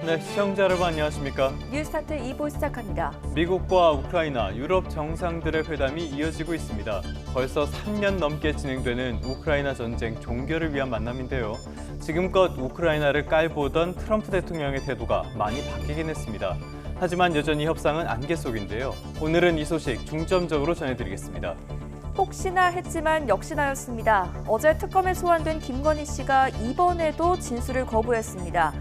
네, 시청자 여러분 안녕하십니까? 뉴스타트 2부 시작합니다. 미국과 우크라이나, 유럽 정상들의 회담이 이어지고 있습니다. 벌써 3년 넘게 진행되는 우크라이나 전쟁 종결을 위한 만남인데요. 지금껏 우크라이나를 깔보던 트럼프 대통령의 태도가 많이 바뀌긴 했습니다. 하지만 여전히 협상은 안개 속인데요. 오늘은 이 소식 중점적으로 전해드리겠습니다. 혹시나 했지만 역시나였습니다. 어제 특검에 소환된 김건희 씨가 이번에도 진술을 거부했습니다.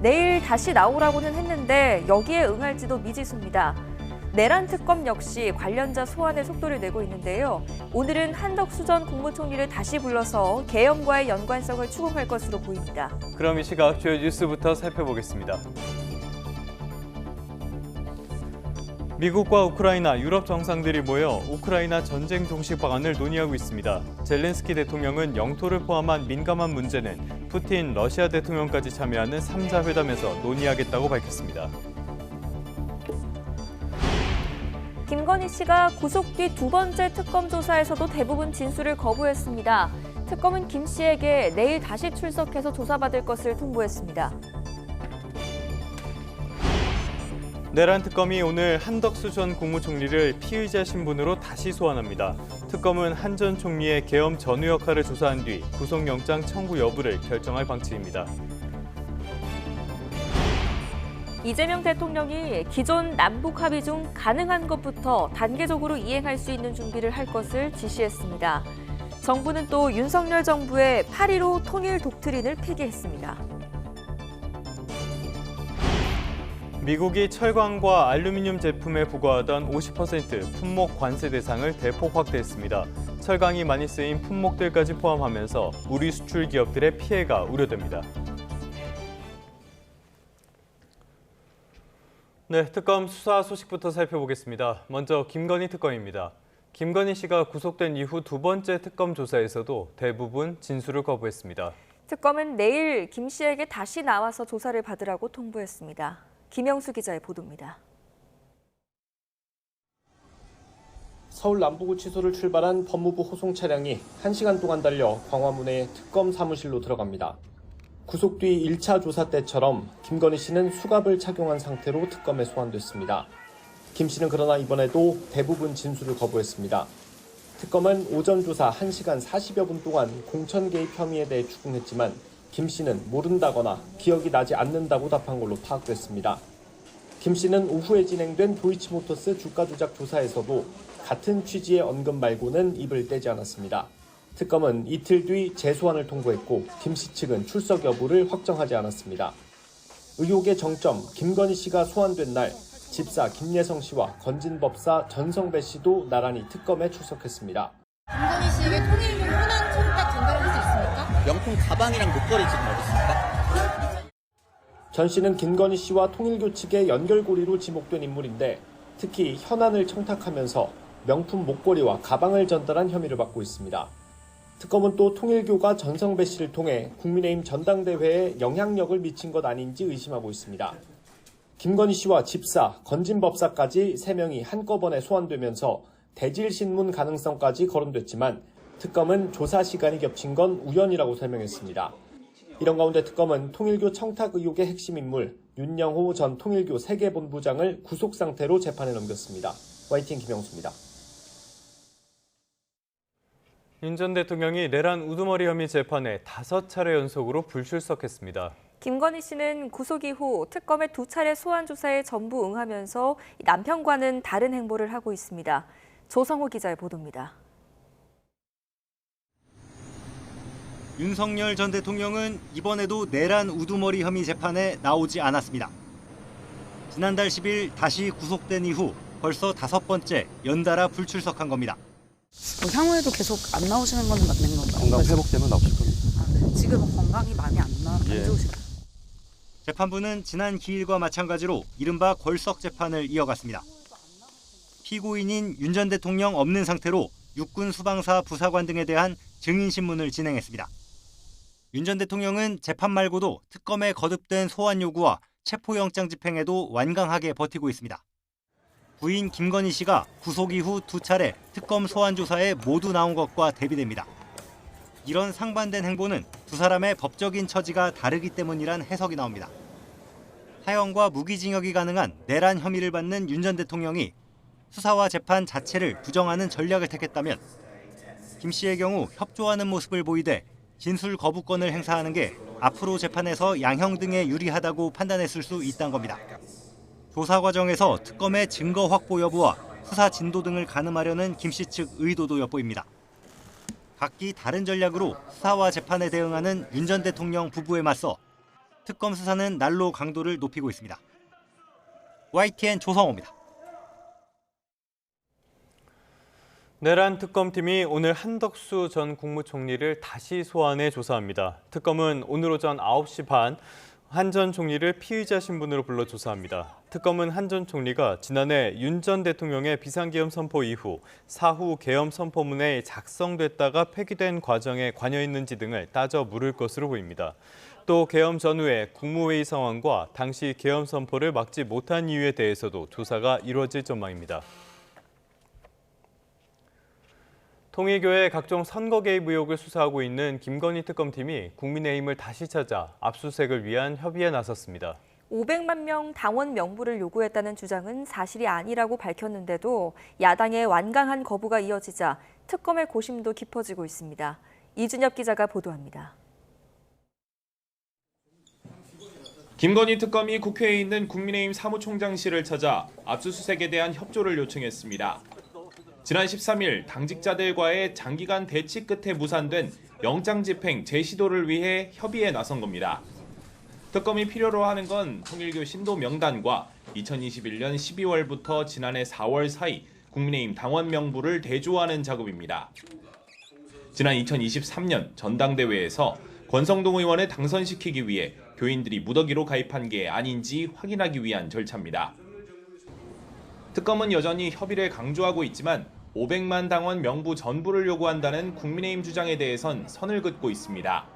내일 다시 나오라고는 했는데 여기에 응할지도 미지수입니다. 내란 특검 역시 관련자 소환에 속도를 내고 있는데요. 오늘은 한덕수 전 국무총리를 다시 불러서 계엄과의 연관성을 추궁할 것으로 보입니다. 그럼 이 시각 주요 뉴스부터 살펴보겠습니다. 미국과 우크라이나, 유럽 정상들이 모여 우크라이나 전쟁 종식 방안을 논의하고 있습니다. 젤렌스키 대통령은 영토를 포함한 민감한 문제는 푸틴 러시아 대통령까지 참여하는 3자 회담에서 논의하겠다고 밝혔습니다. 김건희 씨가 구속 뒤 두 번째 특검 조사에서도 대부분 진술을 거부했습니다. 특검은 김 씨에게 내일 다시 출석해서 조사받을 것을 통보했습니다. 내란 특검이 오늘 한덕수 전 국무총리를 피의자 신분으로 다시 소환합니다. 특검은 한 전 총리의 계엄 전후 역할을 조사한 뒤 구속영장 청구 여부를 결정할 방침입니다. 이재명 대통령이 기존 남북 합의 중 가능한 것부터 단계적으로 이행할 수 있는 준비를 할 것을 지시했습니다. 정부는 또 윤석열 정부의 8.15 통일 독트린을 폐기했습니다. 미국이 철강과 알루미늄 제품에 부과하던 50% 품목 관세 대상을 대폭 확대했습니다. 철강이 많이 쓰인 품목들까지 포함하면서 우리 수출 기업들의 피해가 우려됩니다. 네, 특검 수사 소식부터 살펴보겠습니다. 먼저 김건희 특검입니다. 김건희 씨가 구속된 이후 두 번째 특검 조사에서도 대부분 진술을 거부했습니다. 특검은 내일 김 씨에게 다시 나와서 조사를 받으라고 통보했습니다. 김영수 기자의 보도입니다. 서울 남부구치소를 출발한 법무부 호송 차량이 1시간 동안 달려 광화문의 특검 사무실로 들어갑니다. 구속 뒤 1차 조사 때처럼 김건희 씨는 수갑을 착용한 상태로 특검에 소환됐습니다. 김 씨는 그러나 이번에도 대부분 진술을 거부했습니다. 특검은 오전 조사 1시간 40여 분 동안 공천 개입 혐의에 대해 추궁했지만 김 씨는 모른다거나 기억이 나지 않는다고 답한 걸로 파악됐습니다. 김 씨는 오후에 진행된 도이치모터스 주가 조작 조사에서도 같은 취지의 언급 말고는 입을 떼지 않았습니다. 특검은 이틀 뒤 재소환을 통보했고 김 씨 측은 출석 여부를 확정하지 않았습니다. 의혹의 정점, 김건희 씨가 소환된 날 집사 김예성 씨와 건진법사 전성배 씨도 나란히 특검에 출석했습니다. 김건희 씨에게 통일용 현안 청탁 전달을 할 수 있습니까? 명품 가방이랑 목걸이 지금 어디 있습니까? 전 씨는 김건희 씨와 통일교 측의 연결고리로 지목된 인물인데 특히 현안을 청탁하면서 명품 목걸이와 가방을 전달한 혐의를 받고 있습니다. 특검은 또 통일교가 전성배 씨를 통해 국민의힘 전당대회에 영향력을 미친 것 아닌지 의심하고 있습니다. 김건희 씨와 집사, 건진법사까지 3명이 한꺼번에 소환되면서 대질신문 가능성까지 거론됐지만 특검은 조사 시간이 겹친 건 우연이라고 설명했습니다. 이런 가운데 특검은 통일교 청탁 의혹의 핵심 인물 윤영호 전 통일교 세계본부장을 구속 상태로 재판에 넘겼습니다. YTN 김영수입니다. 윤 전 대통령이 내란 우두머리 혐의 재판에 5차례 연속으로 불출석했습니다. 김건희 씨는 구속 이후 특검의 2차례 소환 조사에 전부 응하면서 남편과는 다른 행보를 하고 있습니다. 조성호 기자의 보도입니다. 윤석열 전 대통령은 이번에도 내란 우두머리 혐의 재판에 나오지 않았습니다. 지난달 10일 다시 구속된 이후 벌써 5번째 연달아 불출석한 겁니다. 향후에도 계속 안 나오시는 건 맞는 건가요? 건강 회복되면 나오실 겁니다. 지금은 건강이 많이 안 좋으신가요? 재판부는 지난 기일과 마찬가지로 이른바 걸석 재판을 이어갔습니다. 피고인인 윤 전 대통령 없는 상태로 육군 수방사 부사관 등에 대한 증인 신문을 진행했습니다. 윤 전 대통령은 재판 말고도 특검에 거듭된 소환 요구와 체포영장 집행에도 완강하게 버티고 있습니다. 부인 김건희 씨가 구속 이후 2차례 특검 소환 조사에 모두 나온 것과 대비됩니다. 이런 상반된 행보는 두 사람의 법적인 처지가 다르기 때문이란 해석이 나옵니다. 사형과 무기징역이 가능한 내란 혐의를 받는 윤 전 대통령이 수사와 재판 자체를 부정하는 전략을 택했다면 김 씨의 경우 협조하는 모습을 보이되 진술 거부권을 행사하는 게 앞으로 재판에서 양형 등에 유리하다고 판단했을 수 있다는 겁니다. 조사 과정에서 특검의 증거 확보 여부와 수사 진도 등을 가늠하려는 김 씨 측 의도도 엿보입니다. 각기 다른 전략으로 수사와 재판에 대응하는 윤 전 대통령 부부에 맞서 특검 수사는 날로 강도를 높이고 있습니다. YTN 조성호입니다. 내란 특검팀이 오늘 한덕수 전 국무총리를 다시 소환해 조사합니다. 특검은 오늘 오전 9시 반 한 전 총리를 피의자 신분으로 불러 조사합니다. 특검은 한 전 총리가 지난해 윤 전 대통령의 비상계엄 선포 이후 사후 계엄 선포문에 작성됐다가 폐기된 과정에 관여했는지 등을 따져 물을 것으로 보입니다. 또 계엄 전후의 국무회의 상황과 당시 계엄 선포를 막지 못한 이유에 대해서도 조사가 이루어질 전망입니다. 통일교의 각종 선거 개입 의혹을 수사하고 있는 김건희 특검팀이 국민의힘을 다시 찾아 압수수색을 위한 협의에 나섰습니다. 500만 명 당원 명부를 요구했다는 주장은 사실이 아니라고 밝혔는데도 야당의 완강한 거부가 이어지자 특검의 고심도 깊어지고 있습니다. 이준엽 기자가 보도합니다. 김건희 특검이 국회에 있는 국민의힘 사무총장실을 찾아 압수수색에 대한 협조를 요청했습니다. 지난 13일 당직자들과의 장기간 대치 끝에 무산된 영장 집행 재시도를 위해 협의에 나선 겁니다. 특검이 필요로 하는 건 통일교 신도 명단과 2021년 12월부터 지난해 4월 사이 국민의힘 당원 명부를 대조하는 작업입니다. 지난 2023년 전당대회에서 권성동 의원을 당선시키기 위해 교인들이 무더기로 가입한 게 아닌지 확인하기 위한 절차입니다. 특검은 여전히 협의를 강조하고 있지만 500만 당원 명부 전부를 요구한다는 국민의힘 주장에 대해선 선을 긋고 있습니다.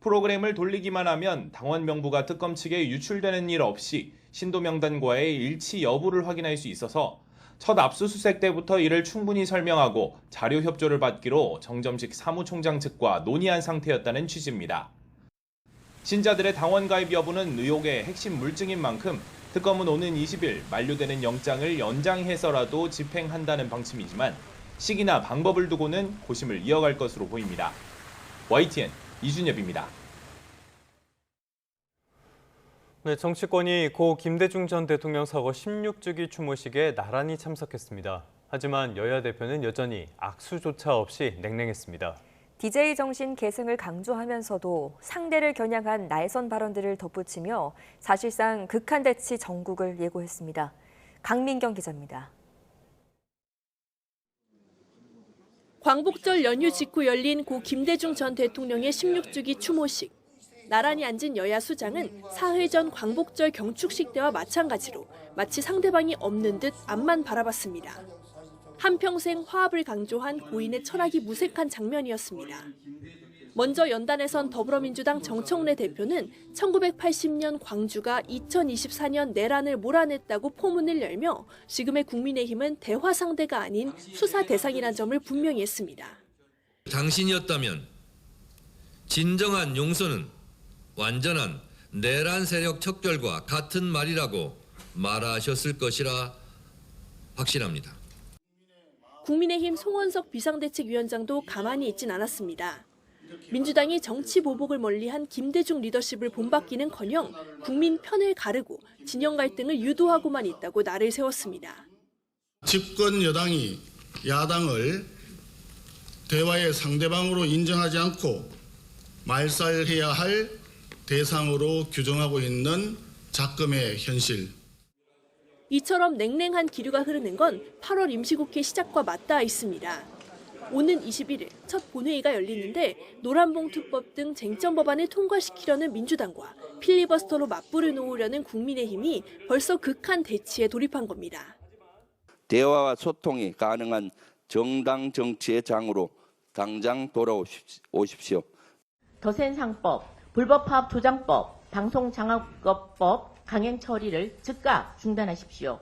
프로그램을 돌리기만 하면 당원 명부가 특검 측에 유출되는 일 없이 신도 명단과의 일치 여부를 확인할 수 있어서 첫 압수수색 때부터 이를 충분히 설명하고 자료 협조를 받기로 정점식 사무총장 측과 논의한 상태였다는 취지입니다. 신자들의 당원 가입 여부는 의혹의 핵심 물증인 만큼 특검은 오는 20일 만료되는 영장을 연장해서라도 집행한다는 방침이지만 시기나 방법을 두고는 고심을 이어갈 것으로 보입니다. YTN 이준엽입니다. 네, 정치권이 고 김대중 전 대통령 서거 16주기 추모식에 나란히 참석했습니다. 하지만 여야 대표는 여전히 악수조차 없이 냉랭했습니다. DJ 정신 계승을 강조하면서도 상대를 겨냥한 날선 발언들을 덧붙이며 사실상 극한 대치 전국을 예고했습니다. 강민경 기자입니다. 광복절 연휴 직후 열린 고 김대중 전 대통령의 16주기 추모식. 나란히 앉은 여야 수장은 사흘 전 광복절 경축식 때와 마찬가지로 마치 상대방이 없는 듯 앞만 바라봤습니다. 한평생 화합을 강조한 고인의 철학이 무색한 장면이었습니다. 먼저 연단에 선 더불어민주당 정청래 대표는 1980년 광주가 2024년 내란을 몰아냈다고 포문을 열며 지금의 국민의힘은 대화 상대가 아닌 수사 대상이란 점을 분명히 했습니다. 당신이었다면 진정한 용서는 완전한 내란 세력 척결과 같은 말이라고 말하셨을 것이라 확신합니다. 국민의힘 송원석 비상대책위원장도 가만히 있진 않았습니다. 민주당이 정치 보복을 멀리한 김대중 리더십을 본받기는커녕 국민 편을 가르고 진영 갈등을 유도하고만 있다고 날을 세웠습니다. 집권 여당이 야당을 대화의 상대방으로 인정하지 않고 말살해야 할 대상으로 규정하고 있는 작금의 현실. 이처럼 냉랭한 기류가 흐르는 건 8월 임시국회 시작과 맞닿아 있습니다. 오는 21일 첫 본회의가 열리는데 노란봉투법 등 쟁점 법안을 통과시키려는 민주당과 필리버스터로 맞불을 놓으려는 국민의힘이 벌써 극한 대치에 돌입한 겁니다. 대화와 소통이 가능한 정당 정치의 장으로 당장 돌아오십시오. 더센상법, 불법파업 조장법, 방송장악법 강행 처리를 즉각 중단하십시오.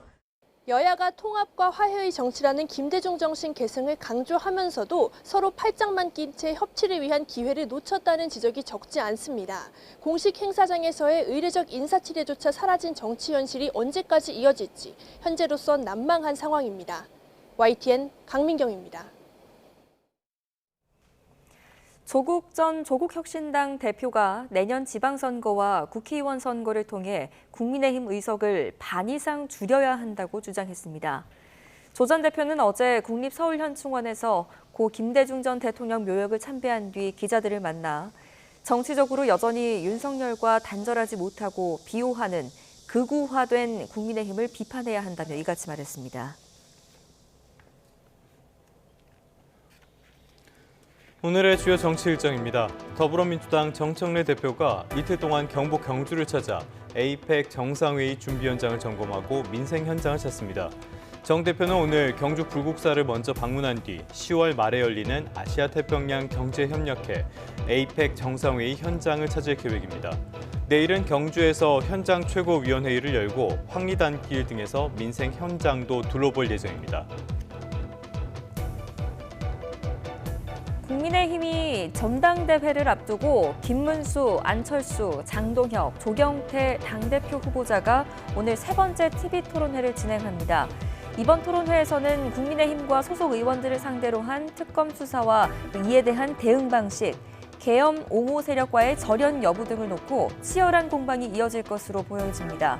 여야가 통합과 화해의 정치라는 김대중 정신 계승을 강조하면서도 서로 팔짱만 낀 채 협치를 위한 기회를 놓쳤다는 지적이 적지 않습니다. 공식 행사장에서의 의례적 인사치레조차 사라진 정치 현실이 언제까지 이어질지 현재로선 난망한 상황입니다. YTN 강민경입니다. 조국 전 조국혁신당 대표가 내년 지방선거와 국회의원 선거를 통해 국민의힘 의석을 반 이상 줄여야 한다고 주장했습니다. 조 전 대표는 어제 국립서울현충원에서 고 김대중 전 대통령 묘역을 참배한 뒤 기자들을 만나 정치적으로 여전히 윤석열과 단절하지 못하고 비호하는 극우화된 국민의힘을 비판해야 한다며 이같이 말했습니다. 오늘의 주요 정치 일정입니다. 더불어민주당 정청래 대표가 이틀 동안 경북 경주를 찾아 에이펙 정상회의 준비 현장을 점검하고 민생 현장을 찾습니다. 정 대표는 오늘 경주 불국사를 먼저 방문한 뒤 10월 말에 열리는 아시아태평양 경제협력회 에이펙 정상회의 현장을 찾을 계획입니다. 내일은 경주에서 현장 최고위원회의를 열고 황리단길 등에서 민생 현장도 둘러볼 예정입니다. 국민의힘이 전당대회를 앞두고 김문수, 안철수, 장동혁, 조경태 당대표 후보자가 오늘 세 번째 TV토론회를 진행합니다. 이번 토론회에서는 국민의힘과 소속 의원들을 상대로 한 특검 수사와 이에 대한 대응 방식, 계엄 옹호 세력과의 절연 여부 등을 놓고 치열한 공방이 이어질 것으로 보여집니다.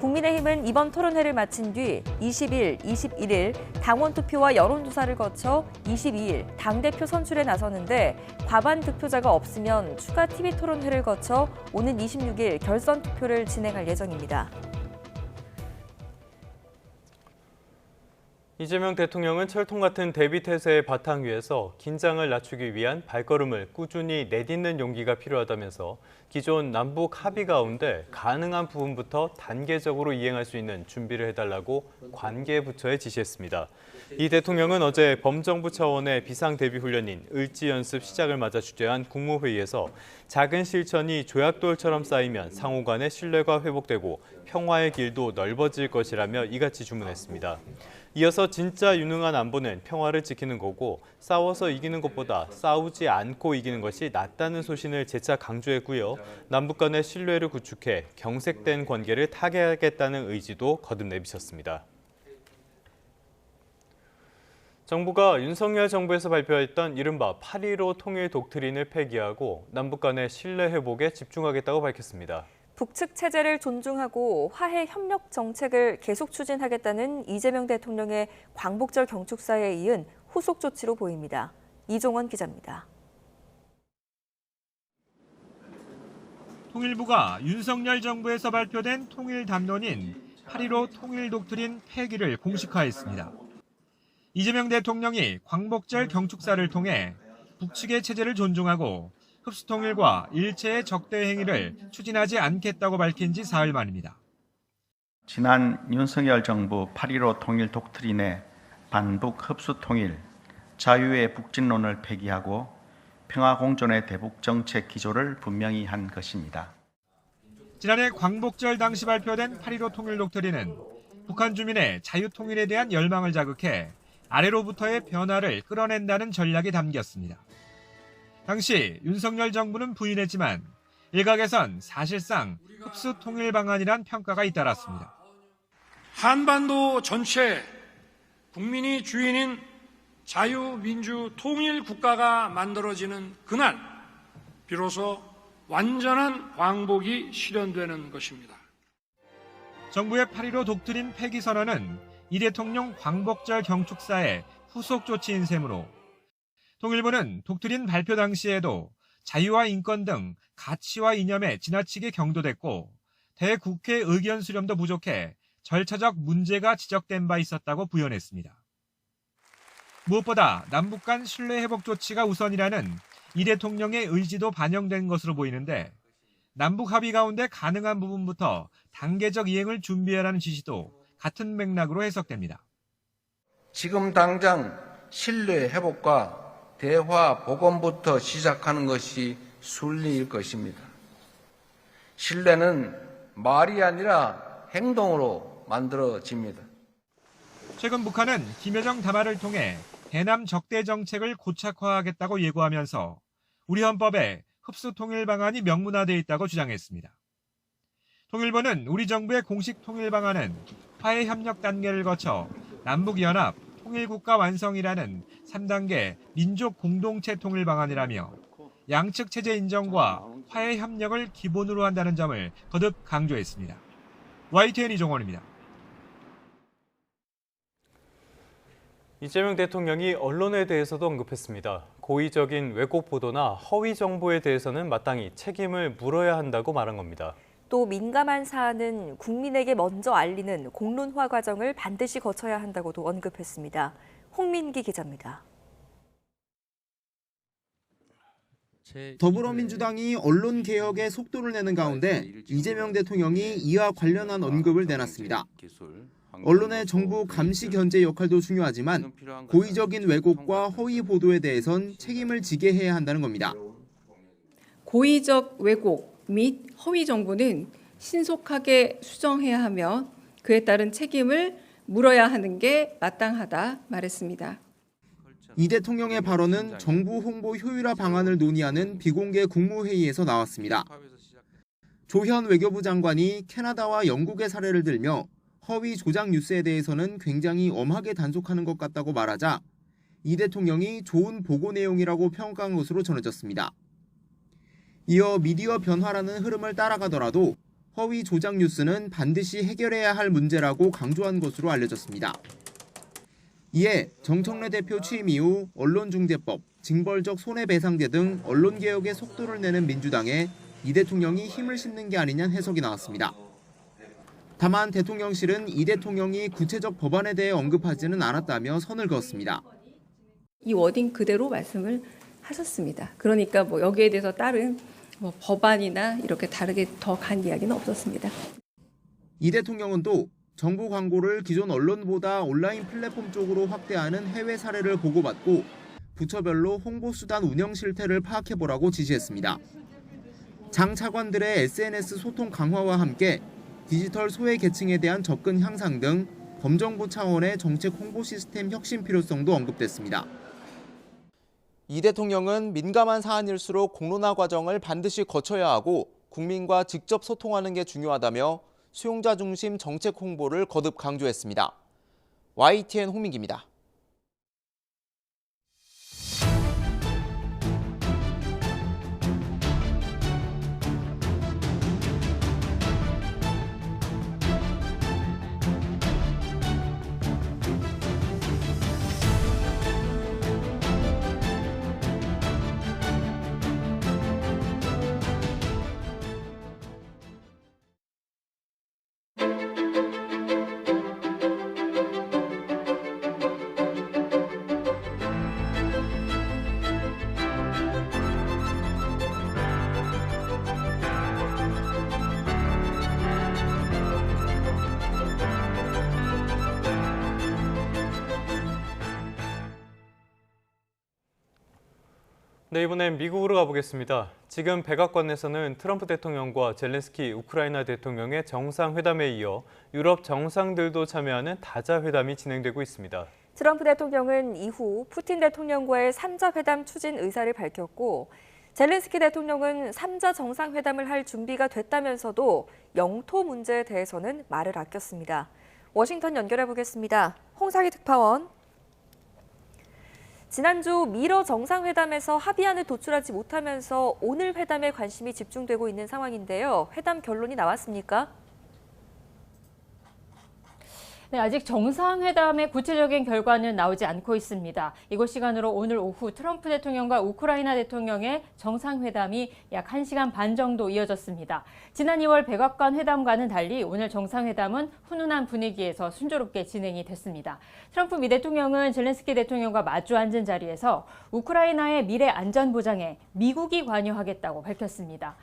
국민의힘은 이번 토론회를 마친 뒤 20일, 21일 당원 투표와 여론조사를 거쳐 22일 당대표 선출에 나서는데 과반 득표자가 없으면 추가 TV토론회를 거쳐 오는 26일 결선 투표를 진행할 예정입니다. 이재명 대통령은 철통 같은 대비태세의 바탕 위에서 긴장을 낮추기 위한 발걸음을 꾸준히 내딛는 용기가 필요하다면서 기존 남북 합의 가운데 가능한 부분부터 단계적으로 이행할 수 있는 준비를 해달라고 관계부처에 지시했습니다. 이 대통령은 어제 범정부 차원의 비상대비훈련인 을지연습 시작을 맞아 주재한 국무회의에서 작은 실천이 조약돌처럼 쌓이면 상호 간의 신뢰가 회복되고 평화의 길도 넓어질 것이라며 이같이 주문했습니다. 이어서 진짜 유능한 안보는 평화를 지키는 거고 싸워서 이기는 것보다 싸우지 않고 이기는 것이 낫다는 소신을 재차 강조했고요. 남북 간의 신뢰를 구축해 경색된 관계를 타개하겠다는 의지도 거듭 내비쳤습니다. 정부가 윤석열 정부에서 발표했던 이른바 8.15 통일 독트린을 폐기하고 남북 간의 신뢰 회복에 집중하겠다고 밝혔습니다. 북측 체제를 존중하고 화해 협력 정책을 계속 추진하겠다는 이재명 대통령의 광복절 경축사에 이은 후속 조치로 보입니다. 이종원 기자입니다. 통일부가 윤석열 정부에서 발표된 통일 담론인 8.15 통일 독트린 폐기를 공식화했습니다. 이재명 대통령이 광복절 경축사를 통해 북측의 체제를 존중하고 흡수통일과 일체의 적대 행위를 추진하지 않겠다고 밝힌 지 사흘 만입니다. 지난 윤석열 정부 8.15 통일 독트린의 반북 흡수통일, 자유의 북진론을 폐기하고 평화공존의 대북 정책 기조를 분명히 한 것입니다. 지난해 광복절 당시 발표된 8.15 통일 독트린은 북한 주민의 자유통일에 대한 열망을 자극해 아래로부터의 변화를 끌어낸다는 전략이 담겼습니다. 당시 윤석열 정부는 부인했지만 일각에선 사실상 흡수 통일 방안이란 평가가 잇따랐습니다. 한반도 전체 국민이 주인인 자유민주 통일 국가가 만들어지는 그날 비로소 완전한 광복이 실현되는 것입니다. 정부의 8.15 독트린 폐기 선언은 이 대통령 광복절 경축사의 후속 조치인 셈으로 통일부는 독트린 발표 당시에도 자유와 인권 등 가치와 이념에 지나치게 경도됐고 대국회 의견 수렴도 부족해 절차적 문제가 지적된 바 있었다고 부연했습니다. 무엇보다 남북 간 신뢰 회복 조치가 우선이라는 이 대통령의 의지도 반영된 것으로 보이는데 남북 합의 가운데 가능한 부분부터 단계적 이행을 준비하라는 지시도 같은 맥락으로 해석됩니다. 지금 당장 신뢰 회복과 대화 복원부터 시작하는 것이 순리일 것입니다. 신뢰는 말이 아니라 행동으로 만들어집니다. 최근 북한은 김여정 담화를 통해 대남 적대 정책을 고착화하겠다고 예고하면서 우리 헌법에 흡수 통일 방안이 명문화되어 있다고 주장했습니다. 통일부는 우리 정부의 공식 통일 방안은 화해 협력 단계를 거쳐 남북연합 통일국가 완성이라는 3단계 민족 공동체 통일 방안이라며 양측 체제 인정과 화해 협력을 기본으로 한다는 점을 거듭 강조했습니다. YTN 이종원입니다. 이재명 대통령이 언론에 대해서도 언급했습니다. 고의적인 왜곡 보도나 허위 정보에 대해서는 마땅히 책임을 물어야 한다고 말한 겁니다. 또 민감한 사안은 국민에게 먼저 알리는 공론화 과정을 반드시 거쳐야 한다고도 언급했습니다. 홍민기 기자입니다. 더불어민주당이 언론개혁에 속도를 내는 가운데 이재명 대통령이 이와 관련한 언급을 내놨습니다. 언론의 정부 감시 견제 역할도 중요하지만 고의적인 왜곡과 허위 보도에 대해선 책임을 지게 해야 한다는 겁니다. 고의적 왜곡 및 허위 정보는 신속하게 수정해야 하며 그에 따른 책임을 물어야 하는 게 마땅하다 말했습니다. 이 대통령의 발언은 정부 홍보 효율화 방안을 논의하는 비공개 국무회의에서 나왔습니다. 조현 외교부 장관이 캐나다와 영국의 사례를 들며 허위 조작 뉴스에 대해서는 굉장히 엄하게 단속하는 것 같다고 말하자 이 대통령이 좋은 보고 내용이라고 평가한 것으로 전해졌습니다. 이어 미디어 변화라는 흐름을 따라가더라도 허위 조작 뉴스는 반드시 해결해야 할 문제라고 강조한 것으로 알려졌습니다. 이에 정청래 대표 취임 이후 언론중재법, 징벌적 손해배상제 등 언론개혁에 속도를 내는 민주당에 이 대통령이 힘을 싣는 게 아니냐는 해석이 나왔습니다. 다만 대통령실은 이 대통령이 구체적 법안에 대해 언급하지는 않았다며 선을 그었습니다. 이 워딩 그대로 말씀을 하셨습니다. 그러니까 여기에 대해서 다른 법안이나 이렇게 다르게 더 간 이야기는 없었습니다. 이 대통령은 또 정부 광고를 기존 언론보다 온라인 플랫폼 쪽으로 확대하는 해외 사례를 보고받고 부처별로 홍보수단 운영 실태를 파악해보라고 지시했습니다. 장 차관들의 SNS 소통 강화와 함께 디지털 소외 계층에 대한 접근 향상 등 범정부 차원의 정책 홍보 시스템 혁신 필요성도 언급됐습니다. 이 대통령은 민감한 사안일수록 공론화 과정을 반드시 거쳐야 하고 국민과 직접 소통하는 게 중요하다며 수용자 중심 정책 홍보를 거듭 강조했습니다. YTN 홍민기입니다. 네, 이번엔 미국으로 가보겠습니다. 지금 백악관에서는 트럼프 대통령과 젤렌스키 우크라이나 대통령의 정상회담에 이어 유럽 정상들도 참여하는 다자회담이 진행되고 있습니다. 트럼프 대통령은 이후 푸틴 대통령과의 3자 회담 추진 의사를 밝혔고 젤렌스키 대통령은 3자 정상회담을 할 준비가 됐다면서도 영토 문제에 대해서는 말을 아꼈습니다. 워싱턴 연결해 보겠습니다. 홍상희 특파원. 지난주 미러 정상회담에서 합의안을 도출하지 못하면서 오늘 회담에 관심이 집중되고 있는 상황인데요. 회담 결론이 나왔습니까? 네, 아직 정상회담의 구체적인 결과는 나오지 않고 있습니다. 이곳 시간으로 오늘 오후 트럼프 대통령과 우크라이나 대통령의 정상회담이 약 1시간 반 정도 이어졌습니다. 지난 2월 백악관 회담과는 달리 오늘 정상회담은 훈훈한 분위기에서 순조롭게 진행이 됐습니다. 트럼프 미 대통령은 젤렌스키 대통령과 마주 앉은 자리에서 우크라이나의 미래 안전 보장에 미국이 관여하겠다고 밝혔습니다.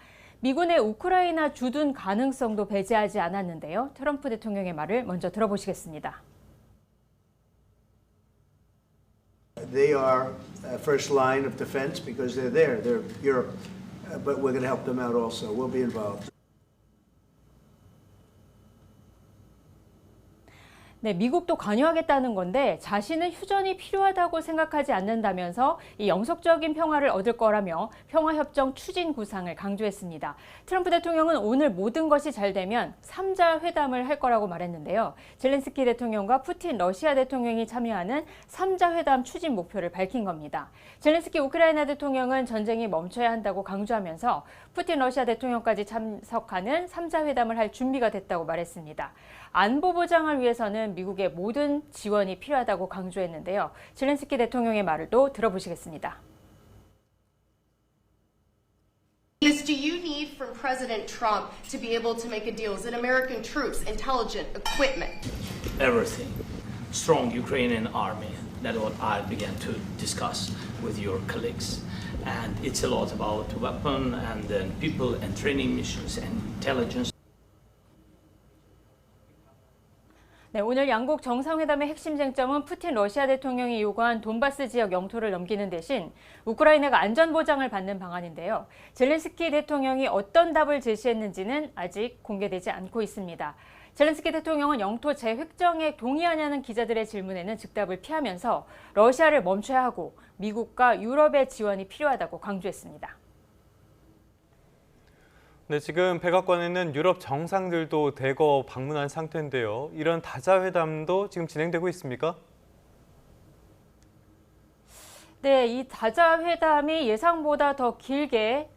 미군의 우크라이나 주둔 가능성도 배제하지 않았는데요. 트럼프 대통령의 말을 먼저 들어보시겠습니다. They are first line of defense because they're there. They're Europe, but we're going to help them out also. We'll be involved. 네, 미국도 관여하겠다는 건데 자신은 휴전이 필요하다고 생각하지 않는다면서 이 영속적인 평화를 얻을 거라며 평화협정 추진 구상을 강조했습니다. 트럼프 대통령은 오늘 모든 것이 잘 되면 3자 회담을 할 거라고 말했는데요. 젤렌스키 대통령과 푸틴 러시아 대통령이 참여하는 3자 회담 추진 목표를 밝힌 겁니다. 젤렌스키 우크라이나 대통령은 전쟁이 멈춰야 한다고 강조하면서 푸틴 러시아 대통령까지 참석하는 3자 회담을 할 준비가 됐다고 말했습니다. 안보 보장을 위해서는 미국의 모든 지원이 필요하다고 강조했는데요. 젤렌스키 대통령의 말을 또 들어보시겠습니다. Is do you need from President Trump to be able to make a deal? Is it American troops, intelligence, equipment? Everything. Strong Ukrainian army. That's what I began to discuss with your colleagues. And it's a lot about weapon and then people and training missions and intelligence. 네, 오늘 양국 정상회담의 핵심 쟁점은 푸틴 러시아 대통령이 요구한 돈바스 지역 영토를 넘기는 대신 우크라이나가 안전보장을 받는 방안인데요. 젤렌스키 대통령이 어떤 답을 제시했는지는 아직 공개되지 않고 있습니다. 젤렌스키 대통령은 영토 재획정에 동의하냐는 기자들의 질문에는 즉답을 피하면서 러시아를 멈춰야 하고 미국과 유럽의 지원이 필요하다고 강조했습니다. 네, 지금 백악관에는 유럽 정상들도 대거 방문한 상태인데요. 이런 다자회담도 지금 진행되고 있습니까? 네, 이 다자회담이 예상보다 더 길게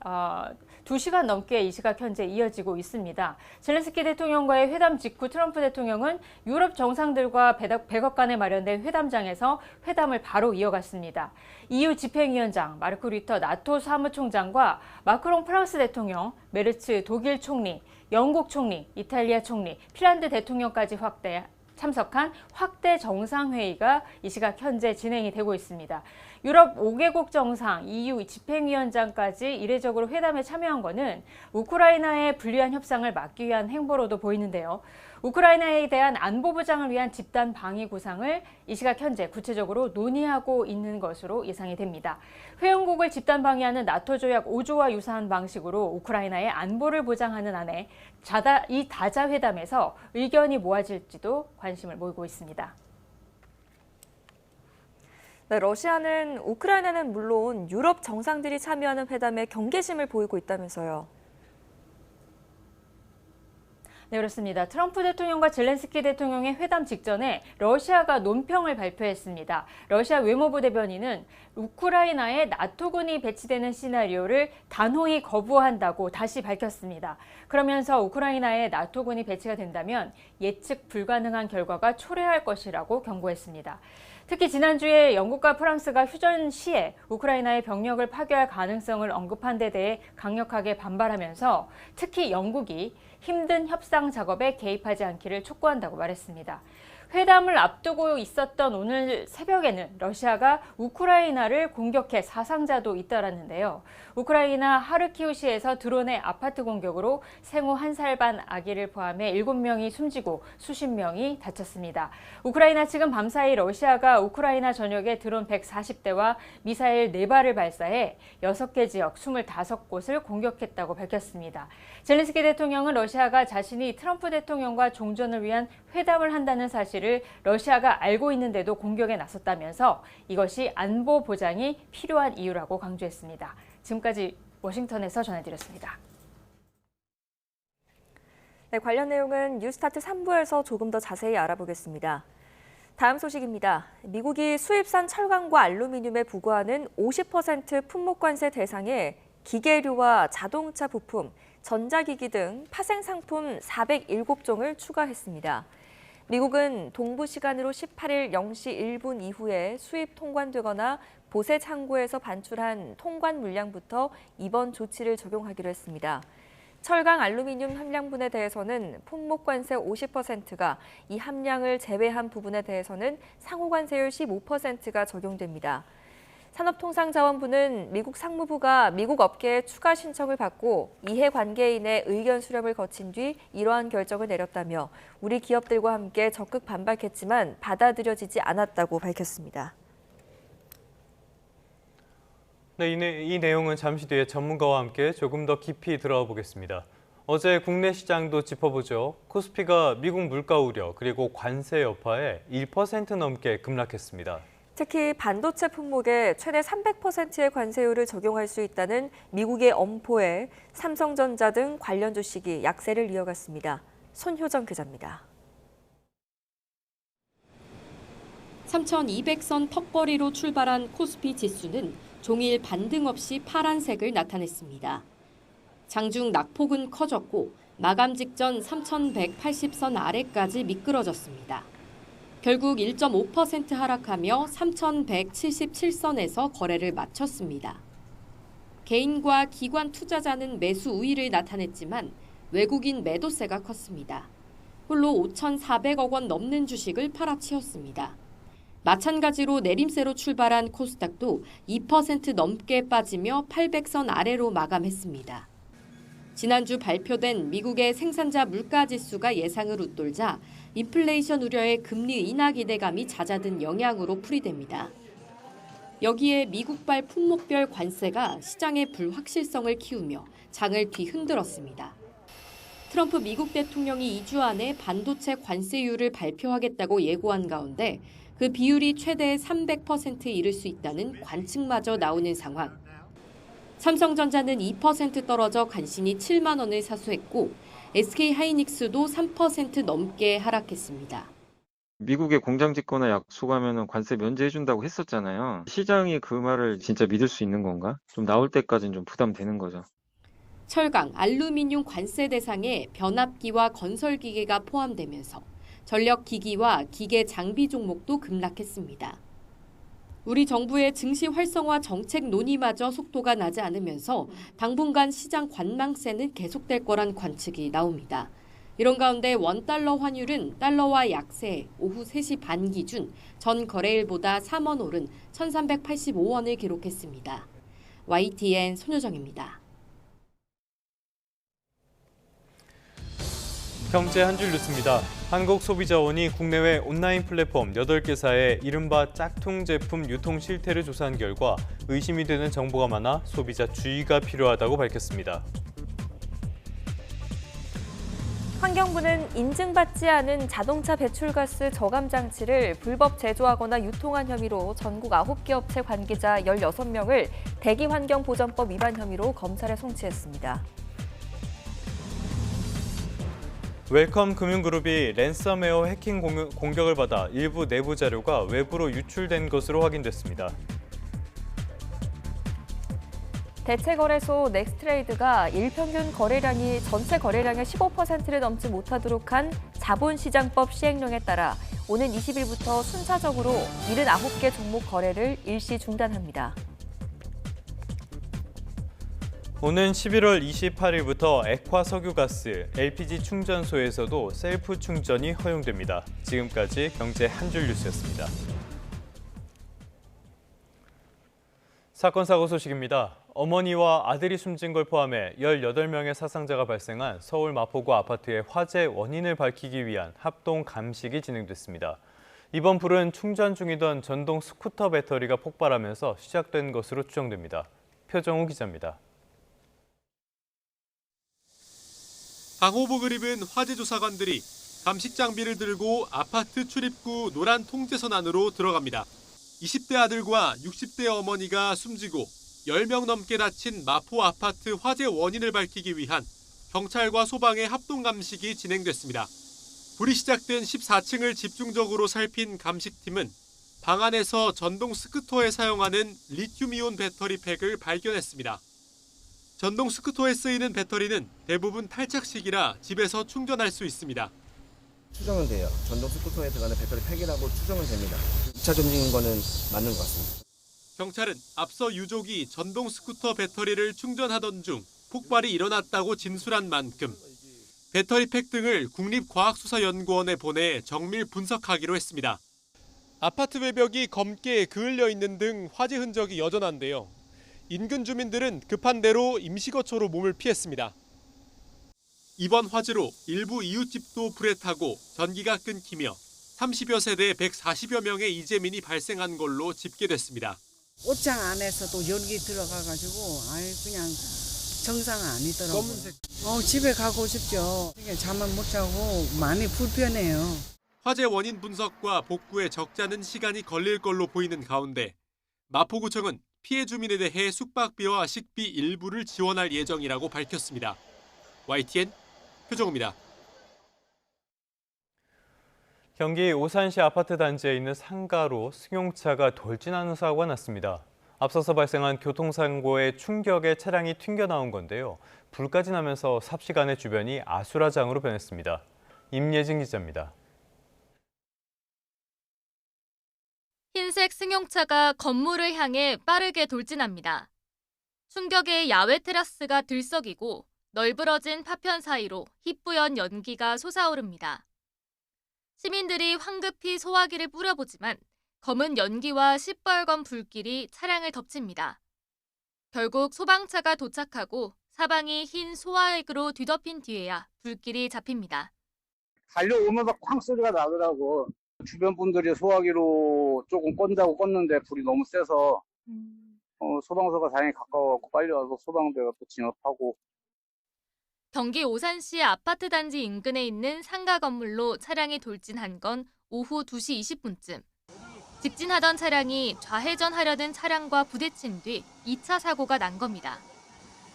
2시간 넘게 이 시각 현재 이어지고 있습니다. 젤렌스키 대통령과의 회담 직후 트럼프 대통령은 유럽 정상들과 백악관에 마련된 회담장에서 회담을 바로 이어갔습니다. EU 집행위원장, 마르크 류터 나토 사무총장과 마크롱 프랑스 대통령, 메르츠 독일 총리, 영국 총리, 이탈리아 총리, 핀란드 대통령까지 참석한 확대 정상회의가 이 시각 현재 진행이 되고 있습니다. 유럽 5개국 정상, EU 집행위원장까지 이례적으로 회담에 참여한 것은 우크라이나의 불리한 협상을 막기 위한 행보로도 보이는데요. 우크라이나에 대한 안보 보장을 위한 집단 방위 구상을 이 시각 현재 구체적으로 논의하고 있는 것으로 예상이 됩니다. 회원국을 집단 방위하는 나토 조약 5조와 유사한 방식으로 우크라이나의 안보를 보장하는 안에 이 다자회담에서 의견이 모아질지도 관심을 모으고 있습니다. 네, 러시아는 우크라이나는 물론 유럽 정상들이 참여하는 회담에 경계심을 보이고 있다면서요. 네, 그렇습니다. 트럼프 대통령과 젤렌스키 대통령의 회담 직전에 러시아가 논평을 발표했습니다. 러시아 외무부 대변인은 우크라이나에 나토군이 배치되는 시나리오를 단호히 거부한다고 다시 밝혔습니다. 그러면서 우크라이나에 나토군이 배치가 된다면 예측 불가능한 결과가 초래할 것이라고 경고했습니다. 특히 지난주에 영국과 프랑스가 휴전 시에 우크라이나의 병력을 파괴할 가능성을 언급한 데 대해 강력하게 반발하면서 특히 영국이 힘든 협상 작업에 개입하지 않기를 촉구한다고 말했습니다. 회담을 앞두고 있었던 오늘 새벽에는 러시아가 우크라이나를 공격해 사상자도 잇따랐는데요. 우크라이나 하르키우시에서 드론의 아파트 공격으로 생후 1살 반 아기를 포함해 7명이 숨지고 수십 명이 다쳤습니다. 우크라이나 측은 밤사이 러시아가 우크라이나 전역에 드론 140대와 미사일 4발을 발사해 6개 지역 25곳을 공격했다고 밝혔습니다. 젤렌스키 대통령은 러시아가 자신이 트럼프 대통령과 종전을 위한 회담을 한다는 사실을 러시아가 알고 있는데도 공격에 나섰다면서 이것이 안보 보장이 필요한 이유라고 강조했습니다. 지금까지 워싱턴에서 전해드렸습니다. 네, 관련 내용은 뉴스타트 3부에서 조금 더 자세히 알아보겠습니다. 다음 소식입니다. 미국이 수입산 철강과 알루미늄에 부과하는 50% 품목관세 대상에 기계류와 자동차 부품, 전자기기 등 파생상품 407종을 추가했습니다. 미국은 동부 시간으로 18일 0시 1분 이후에 수입 통관되거나 보세 창고에서 반출한 통관 물량부터 이번 조치를 적용하기로 했습니다. 철강 알루미늄 함량분에 대해서는 품목관세 50%가, 이 함량을 제외한 부분에 대해서는 상호관세율 15%가 적용됩니다. 산업통상자원부는 미국 상무부가 미국 업계에 추가 신청을 받고 이해관계인의 의견 수렴을 거친 뒤 이러한 결정을 내렸다며 우리 기업들과 함께 적극 반박했지만 받아들여지지 않았다고 밝혔습니다. 네, 이 내용은 잠시 뒤에 전문가와 함께 조금 더 깊이 들어보겠습니다. 어제 국내 시장도 짚어보죠. 코스피가 미국 물가 우려 그리고 관세 여파에 1% 넘게 급락했습니다. 특히 반도체 품목에 최대 300%의 관세율을 적용할 수 있다는 미국의 엄포에 삼성전자 등 관련 주식이 약세를 이어갔습니다. 손효정 기자입니다. 3,200선 턱걸이로 출발한 코스피 지수는 종일 반등 없이 파란색을 나타냈습니다. 장중 낙폭은 커졌고 마감 직전 3,180선 아래까지 미끄러졌습니다. 결국 1.5% 하락하며 3,177선에서 거래를 마쳤습니다. 개인과 기관 투자자는 매수 우위를 나타냈지만 외국인 매도세가 컸습니다. 홀로 5,400억 원 넘는 주식을 팔아치웠습니다. 마찬가지로 내림세로 출발한 코스닥도 2% 넘게 빠지며 800선 아래로 마감했습니다. 지난주 발표된 미국의 생산자 물가지수가 예상을 웃돌자 인플레이션 우려의 금리 인하 기대감이 잦아든 영향으로 풀이됩니다. 여기에 미국발 품목별 관세가 시장의 불확실성을 키우며 장을 뒤흔들었습니다. 트럼프 미국 대통령이 2주 안에 반도체 관세율을 발표하겠다고 예고한 가운데 그 비율이 최대 300%에 이를 수 있다는 관측마저 나오는 상황. 삼성전자는 2% 떨어져 간신히 7만 원을 사수했고 SK하이닉스도 3% 넘게 하락했습니다. 미국의 공장 짓거나 약속하면 관세 면제해준다고 했었잖아요. 시장이 그 말을 진짜 믿을 수 있는 건가? 좀 나올 때까지는 좀 부담되는 거죠. 철강, 알루미늄 관세 대상에 변압기와 건설기계가 포함되면서 전력기기와 기계 장비 종목도 급락했습니다. 우리 정부의 증시 활성화 정책 논의마저 속도가 나지 않으면서 당분간 시장 관망세는 계속될 거란 관측이 나옵니다. 이런 가운데 원달러 환율은 달러와 약세 오후 3시 반 기준 전 거래일보다 3원 오른 1,385원을 기록했습니다. YTN 손효정입니다. 경제 한 줄 뉴스입니다. 한국소비자원이 국내외 온라인 플랫폼 8개사의 이른바 짝퉁 제품 유통 실태를 조사한 결과 의심이 되는 정보가 많아 소비자 주의가 필요하다고 밝혔습니다. 환경부는 인증받지 않은 자동차 배출가스 저감 장치를 불법 제조하거나 유통한 혐의로 전국 9개 업체 관계자 16명을 대기환경보전법 위반 혐의로 검찰에 송치했습니다. 웰컴 금융그룹이 랜섬웨어 해킹 공격을 받아 일부 내부 자료가 외부로 유출된 것으로 확인됐습니다. 대체거래소 넥스트레이드가 일평균 거래량이 전체 거래량의 15%를 넘지 못하도록 한 자본시장법 시행령에 따라 오는 20일부터 순차적으로 79개 종목 거래를 일시 중단합니다. 오는 11월 28일부터 액화석유가스, LPG 충전소에서도 셀프 충전이 허용됩니다. 지금까지 경제 한 줄 뉴스였습니다. 사건 사고 소식입니다. 어머니와 아들이 숨진 걸 포함해 18명의 사상자가 발생한 서울 마포구 아파트의 화재 원인을 밝히기 위한 합동 감식이 진행됐습니다. 이번 불은 충전 중이던 전동 스쿠터 배터리가 폭발하면서 시작된 것으로 추정됩니다. 표정우 기자입니다. 방호복을 입은 화재조사관들이 감식 장비를 들고 아파트 출입구 노란 통제선 안으로 들어갑니다. 20대 아들과 60대 어머니가 숨지고 10명 넘게 다친 마포 아파트 화재 원인을 밝히기 위한 경찰과 소방의 합동 감식이 진행됐습니다. 불이 시작된 14층을 집중적으로 살핀 감식팀은 방 안에서 전동 스쿠터에 사용하는 리튬이온 배터리 팩을 발견했습니다. 전동 스쿠터에 쓰이는 배터리는 대부분 탈착식이라 집에서 충전할 수 있습니다. 추정은 돼요. 전동 스쿠터에 들어가는 배터리 팩이라고 추정은 됩니다. 2차 점징인 거는 맞는 것 같습니다. 경찰은 앞서 유족이 전동 스쿠터 배터리를 충전하던 중 폭발이 일어났다고 진술한 만큼 배터리 팩 등을 국립과학수사연구원에 보내 정밀 분석하기로 했습니다. 아파트 외벽이 검게 그을려 있는 등 화재 흔적이 여전한데요. 인근 주민들은 급한 대로 임시거처로 몸을 피했습니다. 이번 화재로 일부 이웃집도 불에 타고 전기가 끊기며 30여 세대 140여 명의 이재민이 발생한 걸로 집계됐습니다. 옷장 안에서도 연기 들어가가지고 그냥 정상 아니더라고요. 집에 가고 싶죠. 잠을 못 자고 많이 불편해요. 화재 원인 분석과 복구에 적잖은 시간이 걸릴 걸로 보이는 가운데 마포구청은 피해 주민에 대해 숙박비와 식비 일부를 지원할 예정이라고 밝혔습니다. YTN 표정우입니다. 경기 오산시 아파트 단지에 있는 상가로 승용차가 돌진하는 사고가 났습니다. 앞서서 발생한 교통사고의 충격에 차량이 튕겨나온 건데요. 불까지 나면서 삽시간에 주변이 아수라장으로 변했습니다. 임예진 기자입니다. 흰색 승용차가 건물을 향해 빠르게 돌진합니다. 충격에 야외 테라스가 들썩이고 널브러진 파편 사이로 희뿌연 연기가 솟아오릅니다. 시민들이 황급히 소화기를 뿌려보지만 검은 연기와 시뻘건 불길이 차량을 덮칩니다. 결국 소방차가 도착하고 사방이 흰 소화액으로 뒤덮인 뒤에야 불길이 잡힙니다. 달려오면서 쾅 소리가 나더라고. 주변 분들이 소화기로 조금 껐다고 껐는데 불이 너무 세서 소방서가 다행히 가까워서 빨리 와서 소방대가 또 진압하고. 경기 오산시 아파트 단지 인근에 있는 상가 건물로 차량이 돌진한 건 오후 2시 20분쯤. 직진하던 차량이 좌회전하려던 차량과 부딪힌 뒤 2차 사고가 난 겁니다.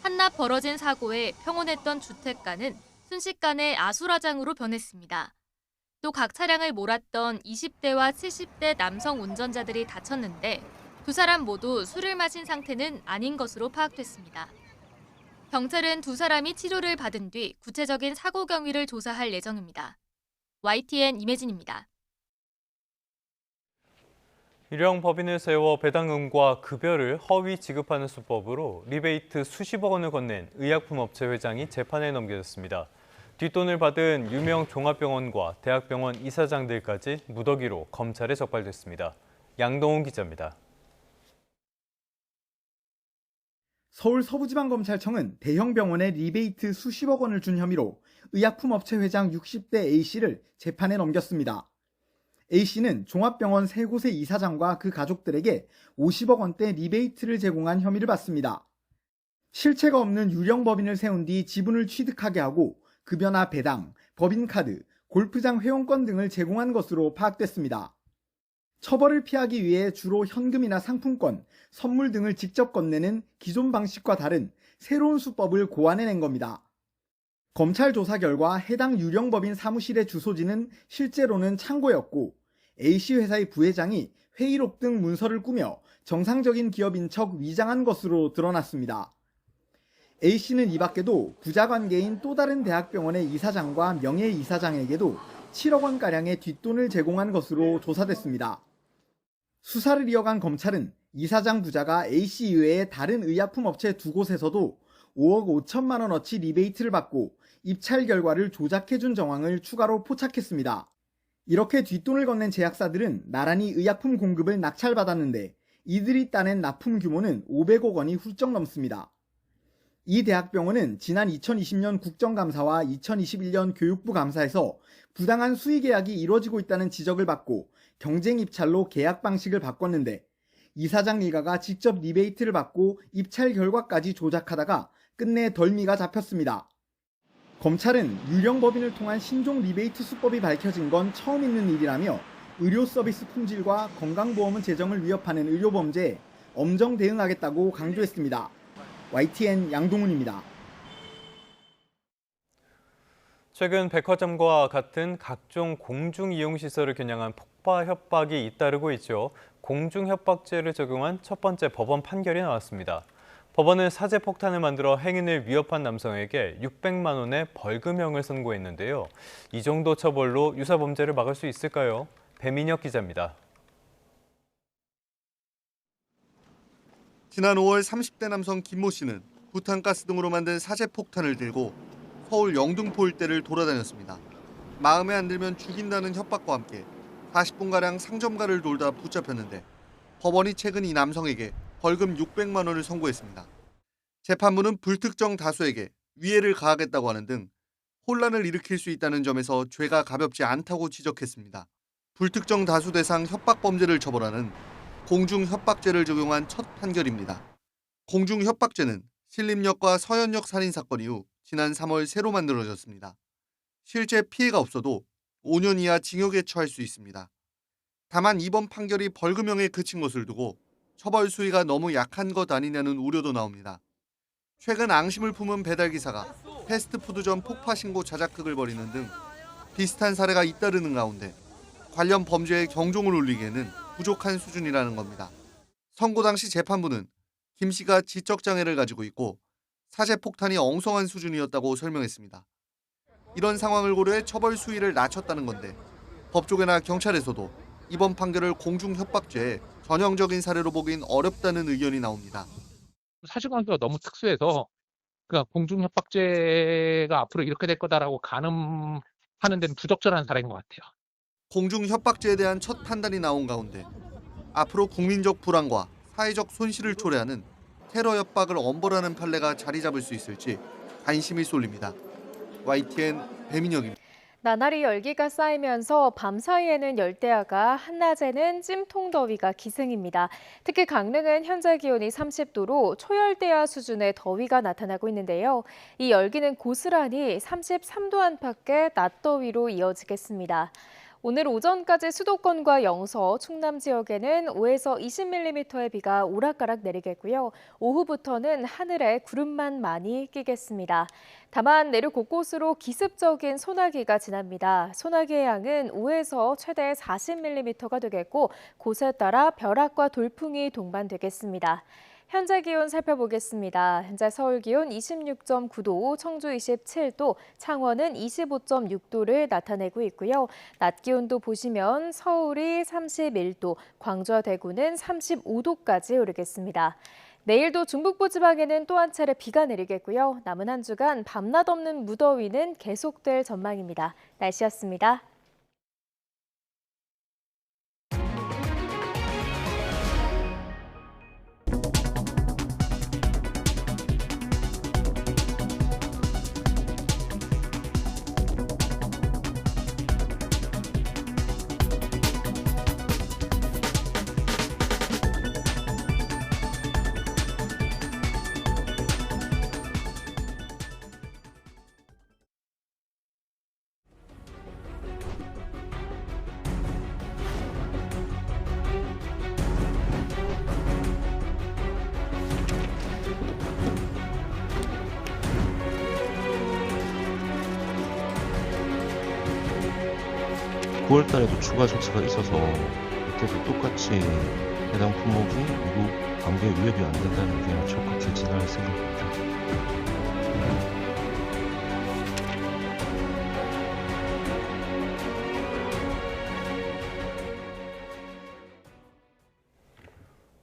한낮 벌어진 사고에 평온했던 주택가는 순식간에 아수라장으로 변했습니다. 또 각 차량을 몰았던 20대와 70대 남성 운전자들이 다쳤는데 두 사람 모두 술을 마신 상태는 아닌 것으로 파악됐습니다. 경찰은 두 사람이 치료를 받은 뒤 구체적인 사고 경위를 조사할 예정입니다. YTN 임혜진입니다. 일형 법인을 세워 배당금과 급여를 허위 지급하는 수법으로 리베이트 수십억 원을 건넨 의약품업체 회장이 재판에 넘겨졌습니다. 뒷돈을 받은 유명 종합병원과 대학병원 이사장들까지 무더기로 검찰에 적발됐습니다. 양동훈 기자입니다. 서울 서부지방검찰청은 대형 병원에 리베이트 수십억 원을 준 혐의로 의약품업체 회장 60대 A씨를 재판에 넘겼습니다. A씨는 종합병원 3곳의 이사장과 그 가족들에게 50억 원대 리베이트를 제공한 혐의를 받습니다. 실체가 없는 유령 법인을 세운 뒤 지분을 취득하게 하고 급여나 배당, 법인카드, 골프장 회원권 등을 제공한 것으로 파악됐습니다. 처벌을 피하기 위해 주로 현금이나 상품권, 선물 등을 직접 건네는 기존 방식과 다른 새로운 수법을 고안해낸 겁니다. 검찰 조사 결과 해당 유령법인 사무실의 주소지는 실제로는 창고였고 A씨 회사의 부회장이 회의록 등 문서를 꾸며 정상적인 기업인 척 위장한 것으로 드러났습니다. A씨는 이 밖에도 부자관계인 또 다른 대학병원의 이사장과 명예이사장에게도 7억 원가량의 뒷돈을 제공한 것으로 조사됐습니다. 수사를 이어간 검찰은 이사장 부자가 A씨 이외에 다른 의약품업체 2곳에서도 5억 5천만 원어치 리베이트를 받고 입찰 결과를 조작해준 정황을 추가로 포착했습니다. 이렇게 뒷돈을 건넨 제약사들은 나란히 의약품 공급을 낙찰받았는데 이들이 따낸 납품 규모는 500억 원이 훌쩍 넘습니다. 이 대학병원은 지난 2020년 국정감사와 2021년 교육부 감사에서 부당한 수의 계약이 이루어지고 있다는 지적을 받고 경쟁 입찰로 계약 방식을 바꿨는데 이사장 일가가 직접 리베이트를 받고 입찰 결과까지 조작하다가 끝내 덜미가 잡혔습니다. 검찰은 유령 법인을 통한 신종 리베이트 수법이 밝혀진 건 처음 있는 일이라며 의료 서비스 품질과 건강보험은 재정을 위협하는 의료범죄에 엄정 대응하겠다고 강조했습니다. YTN 양동훈입니다. 최근 백화점과 같은 각종 공중이용시설을 겨냥한 폭파 협박이 잇따르고 있죠. 공중협박죄를 적용한 첫 번째 법원 판결이 나왔습니다. 법원은 사제폭탄을 만들어 행인을 위협한 남성에게 600만 원의 벌금형을 선고했는데요. 이 정도 처벌로 유사범죄를 막을 수 있을까요? 배민혁 기자입니다. 지난 5월 30대 남성 김모 씨는 부탄가스 등으로 만든 사제폭탄을 들고 서울 영등포 일대를 돌아다녔습니다. 마음에 안 들면 죽인다는 협박과 함께 40분가량 상점가를 돌다 붙잡혔는데 법원이 최근 이 남성에게 벌금 600만 원을 선고했습니다. 재판부는 불특정 다수에게 위해를 가하겠다고 하는 등 혼란을 일으킬 수 있다는 점에서 죄가 가볍지 않다고 지적했습니다. 불특정 다수 대상 협박범죄를 처벌하는 공중협박죄를 적용한 첫 판결입니다. 공중협박죄는 신림역과 서현역 살인 사건 이후 지난 3월 새로 만들어졌습니다. 실제 피해가 없어도 5년 이하 징역에 처할 수 있습니다. 다만 이번 판결이 벌금형에 그친 것을 두고 처벌 수위가 너무 약한 것 아니냐는 우려도 나옵니다. 최근 앙심을 품은 배달기사가 패스트푸드점 폭파 신고 자작극을 벌이는 등 비슷한 사례가 잇따르는 가운데 관련 범죄에 경종을 울리기에는 부족한 수준이라는 겁니다. 선고 당시 재판부는 김 씨가 지적장애를 가지고 있고 사제폭탄이 엉성한 수준이었다고 설명했습니다. 이런 상황을 고려해 처벌 수위를 낮췄다는 건데 법조계나 경찰에서도 이번 판결을 공중협박죄의 전형적인 사례로 보긴 어렵다는 의견이 나옵니다. 사실관계가 너무 특수해서 그러니까 공중협박죄가 앞으로 이렇게 될 거다라고 가늠하는 데는 부적절한 사례인 것 같아요. 공중협박죄에 대한 첫 판단이 나온 가운데 앞으로 국민적 불안과 사회적 손실을 초래하는 테러 협박을 엄벌하는 판례가 자리 잡을 수 있을지 관심이 쏠립니다. YTN 배민혁입니다. 나날이 열기가 쌓이면서 밤사이에는 열대야가, 한낮에는 찜통더위가 기승입니다. 특히 강릉은 현재 기온이 30도로 초열대야 수준의 더위가 나타나고 있는데요. 이 열기는 고스란히 33도 안팎의 낮더위로 이어지겠습니다. 오늘 오전까지 수도권과 영서, 충남 지역에는 5에서 20mm의 비가 오락가락 내리겠고요. 오후부터는 하늘에 구름만 많이 끼겠습니다. 다만 내륙 곳곳으로 기습적인 소나기가 지납니다. 소나기의 양은 5에서 최대 40mm가 되겠고 곳에 따라 벼락과 돌풍이 동반되겠습니다. 현재 기온 살펴보겠습니다. 현재 서울 기온 26.9도, 청주 27도, 창원은 25.6도를 나타내고 있고요. 낮 기온도 보시면 서울이 31도, 광주와 대구는 35도까지 오르겠습니다. 내일도 중북부 지방에는 또 한 차례 비가 내리겠고요. 남은 한 주간 밤낮 없는 무더위는 계속될 전망입니다. 날씨였습니다. 9월 달에도 추가 조치가 있어서 그때도 똑같이 해당 품목이 미국 관계에 위협이 안 된다는 의견을 적극 개진할 생각입니다.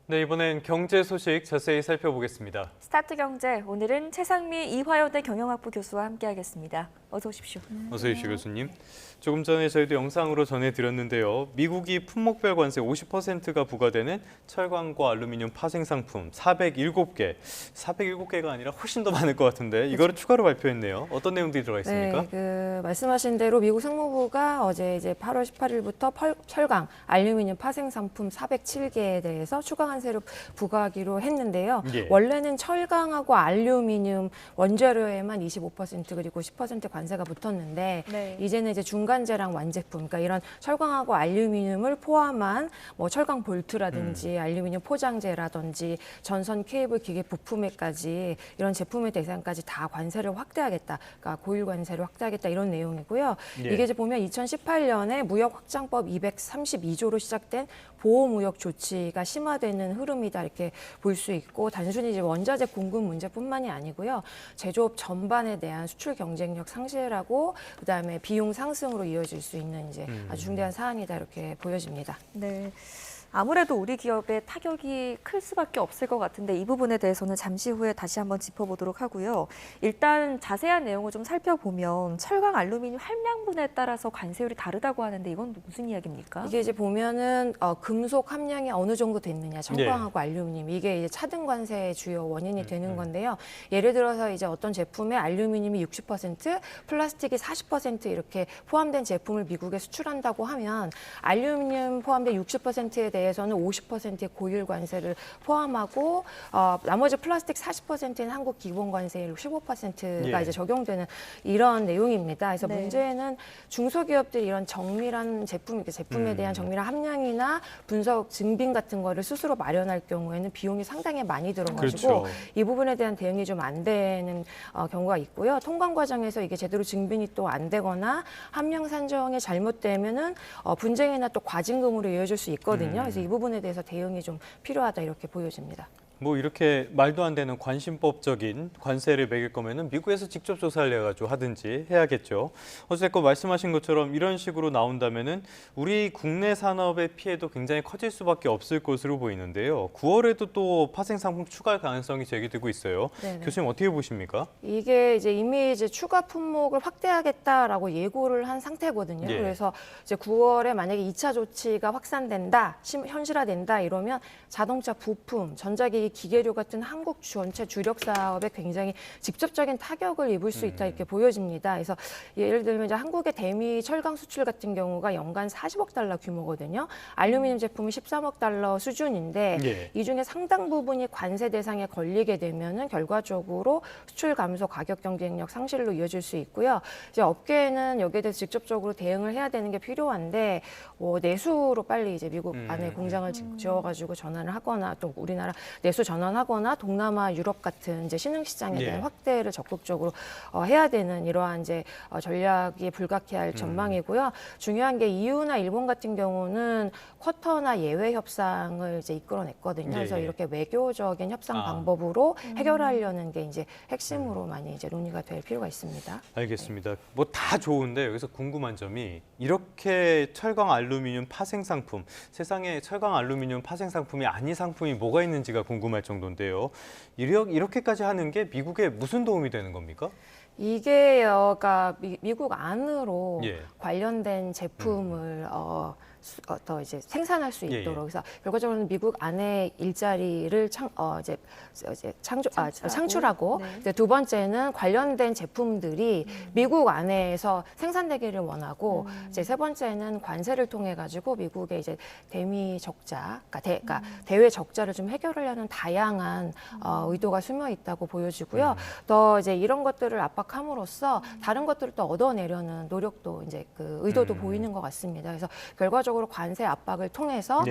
네, 이번엔 경제 소식 자세히 살펴보겠습니다. 스타트 경제, 오늘은 최상미 이화여대 경영학부 교수와 함께하겠습니다. 어서 오십시오. 어서 오십시오, 교수님. 조금 전에 저희도 영상으로 전해드렸는데요. 미국이 품목별 관세 50%가 부과되는 철강과 알루미늄 파생 상품 407개가 아니라 훨씬 더 많을 것 같은데 이거를 추가로 발표했네요. 어떤 내용들이 들어가 있습니까? 네, 말씀하신 대로 미국 상무부가 어제 이제 8월 18일부터 철강, 알루미늄 파생 상품 407개에 대해서 추가 관세를 부과하기로 했는데요. 예. 원래는 철강하고 알루미늄 원재료에만 25% 그리고 10% 관세가 붙었는데 네. 이제는 이제 중간재랑 완제품, 그러니까 이런 철강하고 알루미늄을 포함한 뭐 철강 볼트라든지 알루미늄 포장재라든지 전선 케이블 기계 부품에까지 이런 제품의 대상까지 다 관세를 확대하겠다, 그러니까 고율 관세를 확대하겠다 이런 내용이고요. 예. 이게 이제 보면 2018년에 무역확장법 232조로 시작된 보호무역 조치가 심화되는 흐름이다 이렇게 볼 수 있고, 단순히 이제 원자재 공급 문제뿐만이 아니고요. 제조업 전반에 대한 수출 경쟁력 상실하고 그다음에 비용 상승으로 이어질 수 있는 이제 아주 중대한 사안이다 이렇게 보여집니다. 네. 아무래도 우리 기업의 타격이 클 수밖에 없을 것 같은데 이 부분에 대해서는 잠시 후에 다시 한번 짚어보도록 하고요. 일단 자세한 내용을 좀 살펴보면 철강 알루미늄 함량분에 따라서 관세율이 다르다고 하는데 이건 무슨 이야기입니까? 이게 이제 보면은 금속 함량이 어느 정도 됐느냐, 철강하고 알루미늄, 이게 이제 차등 관세의 주요 원인이 되는 건데요. 예를 들어서 이제 어떤 제품에 알루미늄이 60%, 플라스틱이 40% 이렇게 포함된 제품을 미국에 수출한다고 하면 알루미늄 포함된 60%에 대해서는 50%의 고율 관세를 포함하고 나머지 플라스틱 40%는 한국 기본 관세율 15%가 이제 적용되는 이런 내용입니다. 그래서 문제는 중소기업들이 이런 정밀한 제품에 대한 정밀한 함량이나 분석 증빙 같은 거를 스스로 마련할 경우에는 비용이 상당히 많이 들어가지고 그렇죠. 이 부분에 대한 대응이 좀 안 되는 경우가 있고요. 통관 과정에서 이게 제대로 증빙이 또 안 되거나 함량 산정이 잘못되면은 분쟁이나 또 과징금으로 이어질 수 있거든요. 그래서 이 부분에 대해서 대응이 좀 필요하다 이렇게 보여집니다. 뭐 이렇게 말도 안 되는 관심법적인 관세를 매길 거면은 미국에서 직접 조사를 해가지고 하든지 해야겠죠. 어쨌건 말씀하신 것처럼 이런 식으로 나온다면은 우리 국내 산업의 피해도 굉장히 커질 수밖에 없을 것으로 보이는데요. 9월에도 또 파생 상품 추가 가능성이 제기되고 있어요. 네네. 교수님 어떻게 보십니까? 이게 이제 이미 이제 추가 품목을 확대하겠다라고 예고를 한 상태거든요. 그래서 이제 9월에 만약에 2차 조치가 확산된다, 현실화된다 이러면 자동차 부품, 전자기기 기계류 같은 한국 전체 주력 사업에 굉장히 직접적인 타격을 입을 수 있다 이렇게 보여집니다. 그래서 예를 들면 이제 한국의 대미 철강 수출 같은 경우가 연간 40억 달러 규모거든요. 알루미늄 제품은 13억 달러 수준인데 이 중에 상당 부분이 관세 대상에 걸리게 되면은 결과적으로 수출 감소, 가격 경쟁력 상실로 이어질 수 있고요. 이제 업계는 여기에 대해서 직접적으로 대응을 해야 되는 게 필요한데 내수로 빨리 이제 미국 안에 공장을 지어가지고 전환을 하거나 또 우리나라 내수 전환하거나 동남아, 유럽 같은 이제 신흥 시장에 대한 확대를 적극적으로 해야 되는 이러한 이제 전략이 불가피할 전망이고요. 중요한 게 EU나 일본 같은 경우는 쿼터나 예외 협상을 이제 이끌어냈거든요. 그래서 이렇게 외교적인 협상 방법으로 해결하려는 게 이제 핵심으로 많이 이제 논의가 될 필요가 있습니다. 알겠습니다. 뭐 다 좋은데 여기서 궁금한 점이 이렇게 철강 알루미늄 파생 상품, 세상에 철강 알루미늄 파생 상품이 아닌 상품이 뭐가 있는지가 궁금할 정도인데요. 이렇게까지 하는 게 미국에 무슨 도움이 되는 겁니까? 이게 미국 안으로 관련된 제품을 더 이제 생산할 수 있도록 그래서 결과적으로는 미국 안에 일자리를 창출하고 두 번째는 관련된 제품들이 미국 안에서 생산되기를 원하고 이제 세 번째는 관세를 통해 가지고 미국의 이제 대미 적자, 그러니까 대외 적자를 좀 해결하려는 다양한 의도가 숨어 있다고 보여지고요. 더 이제 이런 것들을 압박함으로써 다른 것들을 또 얻어내려는 노력도 이제 그 의도도 보이는 것 같습니다. 그래서 결과적으로 관세 압박을 통해서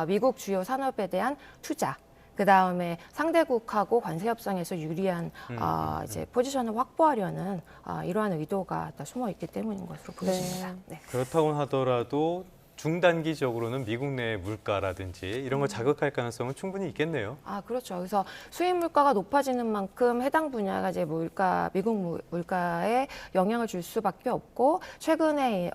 미국 주요 산업에 대한 투자, 그 다음에 상대국하고 관세 협상에서 유리한 이제 포지션을 확보하려는 이러한 의도가 다 숨어 있기 때문인 것으로 보여집니다. 그렇다고 하더라도 중단기적으로는 미국 내 물가라든지 이런 걸 자극할 가능성은 충분히 있겠네요. 그렇죠. 그래서 수입 물가가 높아지는 만큼 해당 분야가 이제 미국 물가에 영향을 줄 수밖에 없고 최근에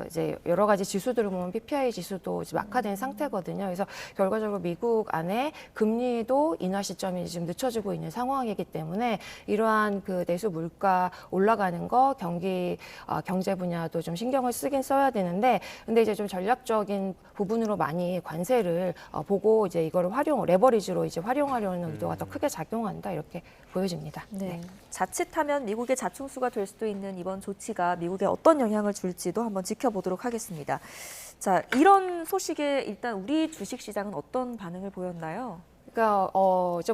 이제 여러 가지 지수들을 보면 PPI 지수도 이제 악화된 상태거든요. 그래서 결과적으로 미국 안에 금리도 인하 시점이 지금 늦춰지고 있는 상황이기 때문에 이러한 그 내수 물가 올라가는 거 경제 분야도 좀 신경을 쓰긴 써야 되는데 근데 이제 좀 전략적인 부분으로 많이 관세를 보고 이제 이거를 레버리지로 이제 활용하려는 의도가 더 크게 작용한다 이렇게 보여집니다. 자칫하면 미국의 자충수가 될 수도 있는 이번 조치가 미국에 어떤 영향을 줄지도 한번 지켜보도록 하겠습니다. 자, 이런 소식에 일단 우리 주식시장은 어떤 반응을 보였나요? 그러니까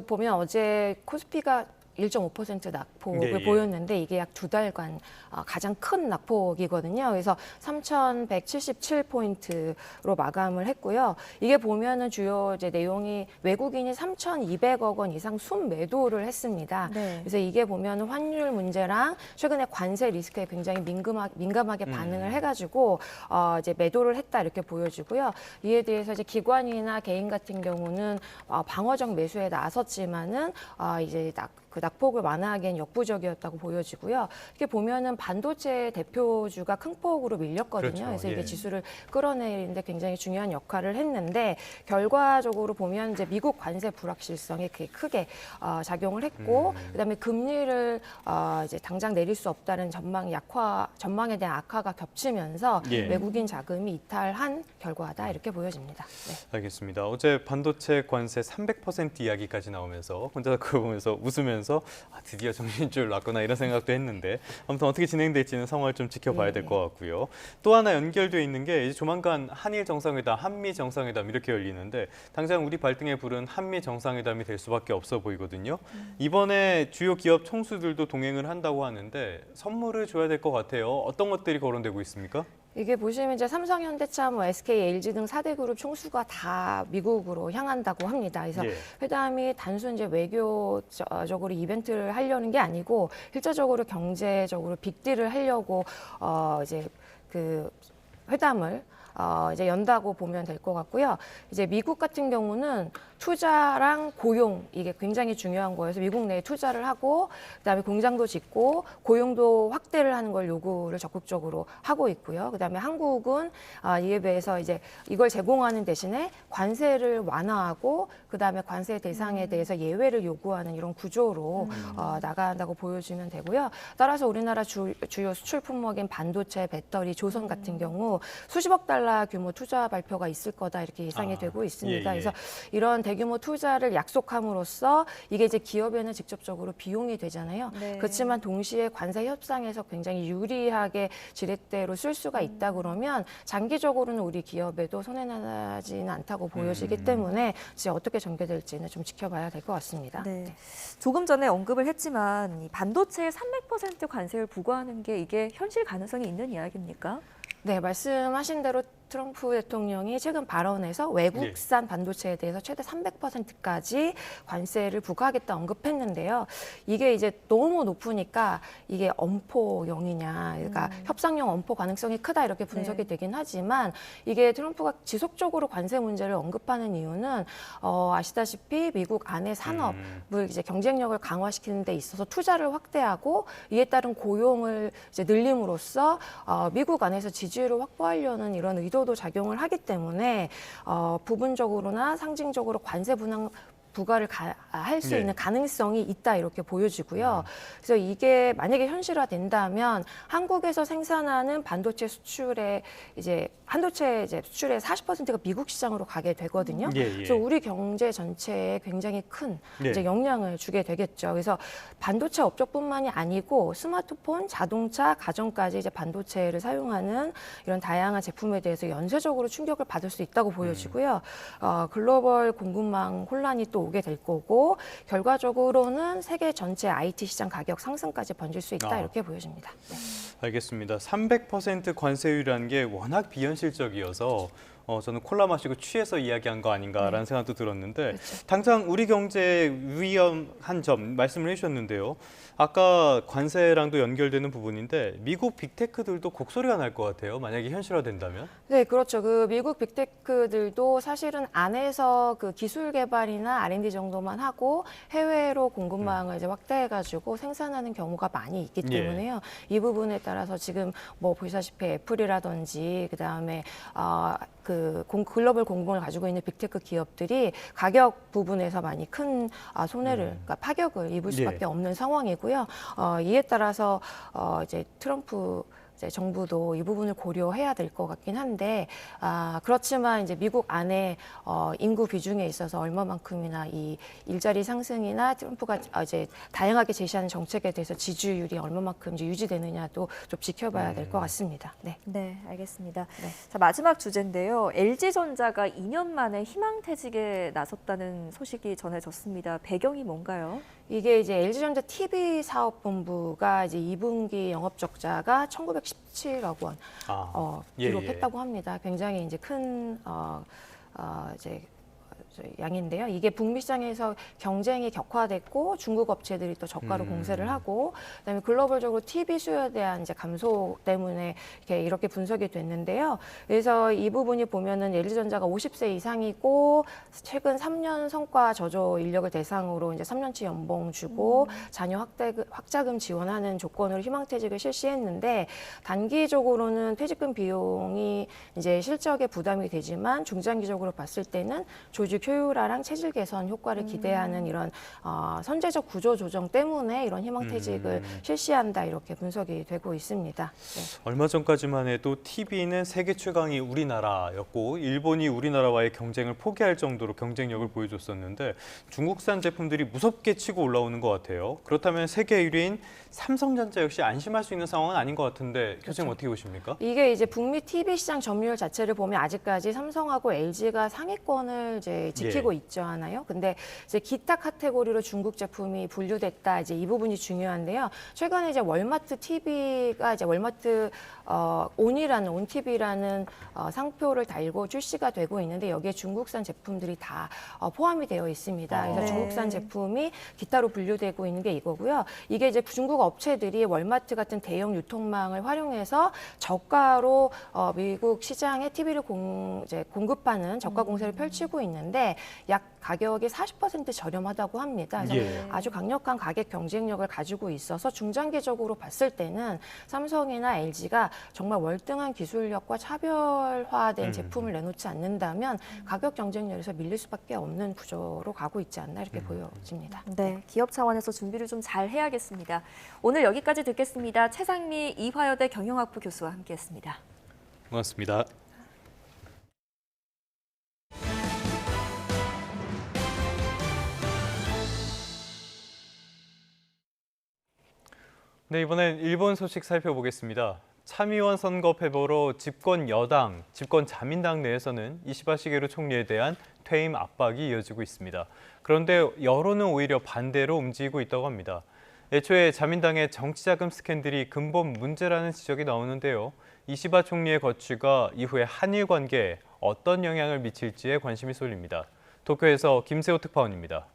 보면 어제 코스피가 1.5% 낙폭을 보였는데 이게 약 2달간 가장 큰 낙폭이거든요. 그래서 3,177포인트로 마감을 했고요. 이게 보면은 주요 이제 내용이 외국인이 3,200억 원 이상 순매도를 했습니다. 그래서 이게 보면은 환율 문제랑 최근에 관세 리스크에 굉장히 민감하게 반응을 해가지고 이제 매도를 했다 이렇게 보여지고요. 이에 대해서 이제 기관이나 개인 같은 경우는 방어적 매수에 나섰지만은 이제 그 낙폭을 완화하기엔 역부족이었다고 보여지고요. 이렇게 보면은 반도체 대표주가 큰 폭으로 밀렸거든요. 그래서 이게 지수를 끌어내리는데 굉장히 중요한 역할을 했는데 결과적으로 보면 이제 미국 관세 불확실성이 크게 작용을 했고 그다음에 금리를 이제 당장 내릴 수 없다는 전망에 대한 악화가 겹치면서 외국인 자금이 이탈한 결과다 이렇게 보여집니다. 알겠습니다. 어제 반도체 관세 300% 이야기까지 나오면서 혼자 그거 보면서 웃으면서 보면서 드디어 정신줄 놨구나 이런 생각도 했는데 아무튼 어떻게 진행될지는 상황을 좀 지켜봐야 될 것 같고요. 또 하나 연결돼 있는 게 이제 조만간 한일 정상회담, 한미 정상회담 이렇게 열리는데 당장 우리 발등에 부른 한미 정상회담이 될 수밖에 없어 보이거든요. 이번에 주요 기업 총수들도 동행을 한다고 하는데 선물을 줘야 될 것 같아요. 어떤 것들이 거론되고 있습니까? 이게 보시면 이제 삼성, 현대차, SK, LG 등 4대 그룹 총수가 다 미국으로 향한다고 합니다. 그래서 회담이 단순 이제 외교적으로 이벤트를 하려는 게 아니고 실질적으로 경제적으로 빅딜을 하려고 이제 그 회담을 이제 연다고 보면 될 것 같고요. 이제 미국 같은 경우는 투자랑 고용 이게 굉장히 중요한 거여서 미국 내에 투자를 하고 그다음에 공장도 짓고 고용도 확대를 하는 걸 요구를 적극적으로 하고 있고요. 그다음에 한국은 이에 비해서 이제 이걸 제공하는 대신에 관세를 완화하고 그다음에 관세 대상에 대해서 예외를 요구하는 이런 구조로 나간다고 보여지면 되고요. 따라서 우리나라 주요 수출 품목인 반도체, 배터리, 조선 같은 경우 수십억 달러 규모 투자 발표가 있을 거다 이렇게 예상이 되고 있습니다. 그래서 이런 대규모 투자를 약속함으로써 이게 이제 기업에는 직접적으로 비용이 되잖아요. 그렇지만 동시에 관세 협상에서 굉장히 유리하게 지렛대로 쓸 수가 있다 그러면 장기적으로는 우리 기업에도 손해나지는 않다고 보여지기 때문에 이제 어떻게 전개될지는 좀 지켜봐야 될 것 같습니다. 네. 조금 전에 언급을 했지만 이 반도체에 300% 관세를 부과하는 게 이게 현실 가능성이 있는 이야기입니까? 네, 말씀하신 대로 트럼프 대통령이 최근 발언에서 외국산 반도체에 대해서 최대 300%까지 관세를 부과하겠다 언급했는데요. 이게 이제 너무 높으니까 이게 엄포용이냐, 그러니까 협상용 엄포 가능성이 크다 이렇게 분석이 되긴 하지만 이게 트럼프가 지속적으로 관세 문제를 언급하는 이유는 아시다시피 미국 안에 산업을 이제 경쟁력을 강화시키는 데 있어서 투자를 확대하고 이에 따른 고용을 이제 늘림으로써 미국 안에서 지지율을 확보하려는 이런 의도도 작용을 하기 때문에 부분적으로나 상징적으로 관세 부과를 할 수 있는 가능성이 있다 이렇게 보여지고요. 그래서 이게 만약에 현실화된다면 한국에서 생산하는 반도체 수출의 이제 수출의 40%가 미국 시장으로 가게 되거든요. 그래서 우리 경제 전체에 굉장히 큰 이제 영향을 주게 되겠죠. 그래서 반도체 업종뿐만이 아니고 스마트폰, 자동차, 가전까지 이제 반도체를 사용하는 이런 다양한 제품에 대해서 연쇄적으로 충격을 받을 수 있다고 보여지고요. 글로벌 공급망 혼란이 또 오게 될 거고 결과적으로는 세계 전체 IT 시장 가격 상승까지 번질 수 있다 이렇게 보여집니다. 네. 알겠습니다. 300% 관세율이라는 게 워낙 비현실적이어서 저는 콜라 마시고 취해서 이야기한 거 아닌가라는 생각도 들었는데 당장 우리 경제에 위험한 점 말씀을 해주셨는데요. 아까 관세랑도 연결되는 부분인데 미국 빅테크들도 곡소리가 날 것 같아요. 만약에 현실화된다면? 네, 그렇죠. 그 미국 빅테크들도 사실은 안에서 그 기술 개발이나 R&D 정도만 하고 해외로 공급망을 이제 확대해가지고 생산하는 경우가 많이 있기 때문에요. 이 부분에 따라서 지금 뭐 보시다시피 애플이라든지 그 다음에 글로벌 공급을 가지고 있는 빅테크 기업들이 가격 부분에서 많이 큰 손해를, 그러니까 파격을 입을 수밖에 없는 상황이고요. 이에 따라서 이제 트럼프 정부도 이 부분을 고려해야 될 것 같긴 한데 그렇지만 이제 미국 안에 인구 비중에 있어서 얼마만큼이나 이 일자리 상승이나 트럼프가 이제 다양하게 제시하는 정책에 대해서 지지율이 얼마만큼 이제 유지되느냐도 좀 지켜봐야 될 것 같습니다. 네, 알겠습니다. 자, 마지막 주제인데요. LG전자가 2년 만에 희망퇴직에 나섰다는 소식이 전해졌습니다. 배경이 뭔가요? 이게 이제 LG전자 TV 사업본부가 이제 2분기 영업 적자가 1917억 원 기록했다고 합니다. 굉장히 이제 큰 이제 양인데요. 이게 북미 시장에서 경쟁이 격화됐고 중국 업체들이 또 저가로 공세를 하고 그다음에 글로벌적으로 TV 수요에 대한 이제 감소 때문에 이렇게 분석이 됐는데요. 그래서 이 부분이 보면은 LG전자가 50세 이상이고 최근 3년 성과 저조 인력을 대상으로 이제 3년치 연봉 주고 자녀 학자금 지원하는 조건으로 희망퇴직을 실시했는데 단기적으로는 퇴직금 비용이 이제 실적에 부담이 되지만 중장기적으로 봤을 때는 조직 공습 효율화랑 체질 개선 효과를 기대하는 이런 선제적 구조 조정 때문에 이런 희망퇴직을 실시한다 이렇게 분석이 되고 있습니다. 네. 얼마 전까지만 해도 TV는 세계 최강이 우리나라였고 일본이 우리나라와의 경쟁을 포기할 정도로 경쟁력을 보여줬었는데 중국산 제품들이 무섭게 치고 올라오는 것 같아요. 그렇다면 세계 1위인 삼성전자 역시 안심할 수 있는 상황은 아닌 것 같은데 교수님 어떻게 보십니까? 이게 이제 북미 TV 시장 점유율 자체를 보면 아직까지 삼성하고 LG가 상위권을 이제 지키고 있잖아요. 근데 이제 기타 카테고리로 중국 제품이 분류됐다 이제 이 부분이 중요한데요. 최근에 이제 월마트 TV가 이제 월마트 온 TV라는 상표를 달고 출시가 되고 있는데 여기에 중국산 제품들이 다 포함이 되어 있습니다. 그래서 중국산 제품이 기타로 분류되고 있는 게 이거고요. 이게 이제 중국 업체들이 월마트 같은 대형 유통망을 활용해서 저가로 미국 시장에 TV를 공급하는 저가 공세를 펼치고 있는데 약 가격이 40% 저렴하다고 합니다. 그래서 아주 강력한 가격 경쟁력을 가지고 있어서 중장기적으로 봤을 때는 삼성이나 LG가 정말 월등한 기술력과 차별화된 제품을 내놓지 않는다면 가격 경쟁력에서 밀릴 수밖에 없는 구조로 가고 있지 않나 이렇게 보여집니다. 네, 기업 차원에서 준비를 좀 잘 해야겠습니다. 오늘 여기까지 듣겠습니다. 최상미 이화여대 경영학부 교수와 함께했습니다. 고맙습니다. 네, 이번엔 일본 소식 살펴보겠습니다. 참의원 선거 패배로 집권 여당, 집권 자민당 내에서는 이시바 시게루 총리에 대한 퇴임 압박이 이어지고 있습니다. 그런데 여론은 오히려 반대로 움직이고 있다고 합니다. 애초에 자민당의 정치자금 스캔들이 근본 문제라는 지적이 나오는데요. 이시바 총리의 거취가 이후에 한일 관계에 어떤 영향을 미칠지에 관심이 쏠립니다. 도쿄에서 김세호 특파원입니다.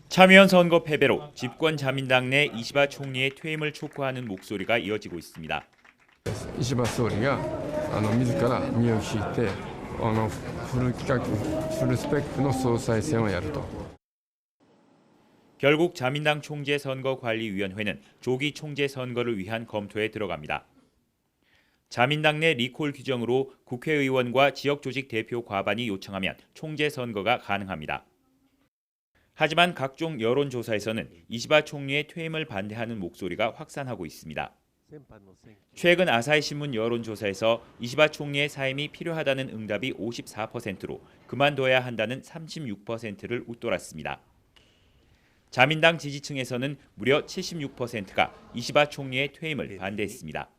참의원 선거 패배로 집권 자민당 내 이시바 총리의 퇴임을 촉구하는 목소리가 이어지고 있습니다. 石破総理が自ら身を引いてフルスペックの総裁選をやると。 결국 자민당 총재 선거관리위원회는 조기 총재 선거를 위한 검토에 들어갑니다. 자민당 내 리콜 규정으로 국회의원과 지역조직 대표 과반이 요청하면 총재 선거가 가능합니다. 하지만 각종 여론조사에서는 이시바 총리의 퇴임을 반대하는 목소리가 확산하고 있습니다. 최근 아사히 신문 여론조사에서 이시바 총리의 사임이 필요하다는 응답이 54%로 그만둬야 한다는 36%를 웃돌았습니다. 자민당 지지층에서는 무려 76%가 이시바 총리의 퇴임을 반대했습니다.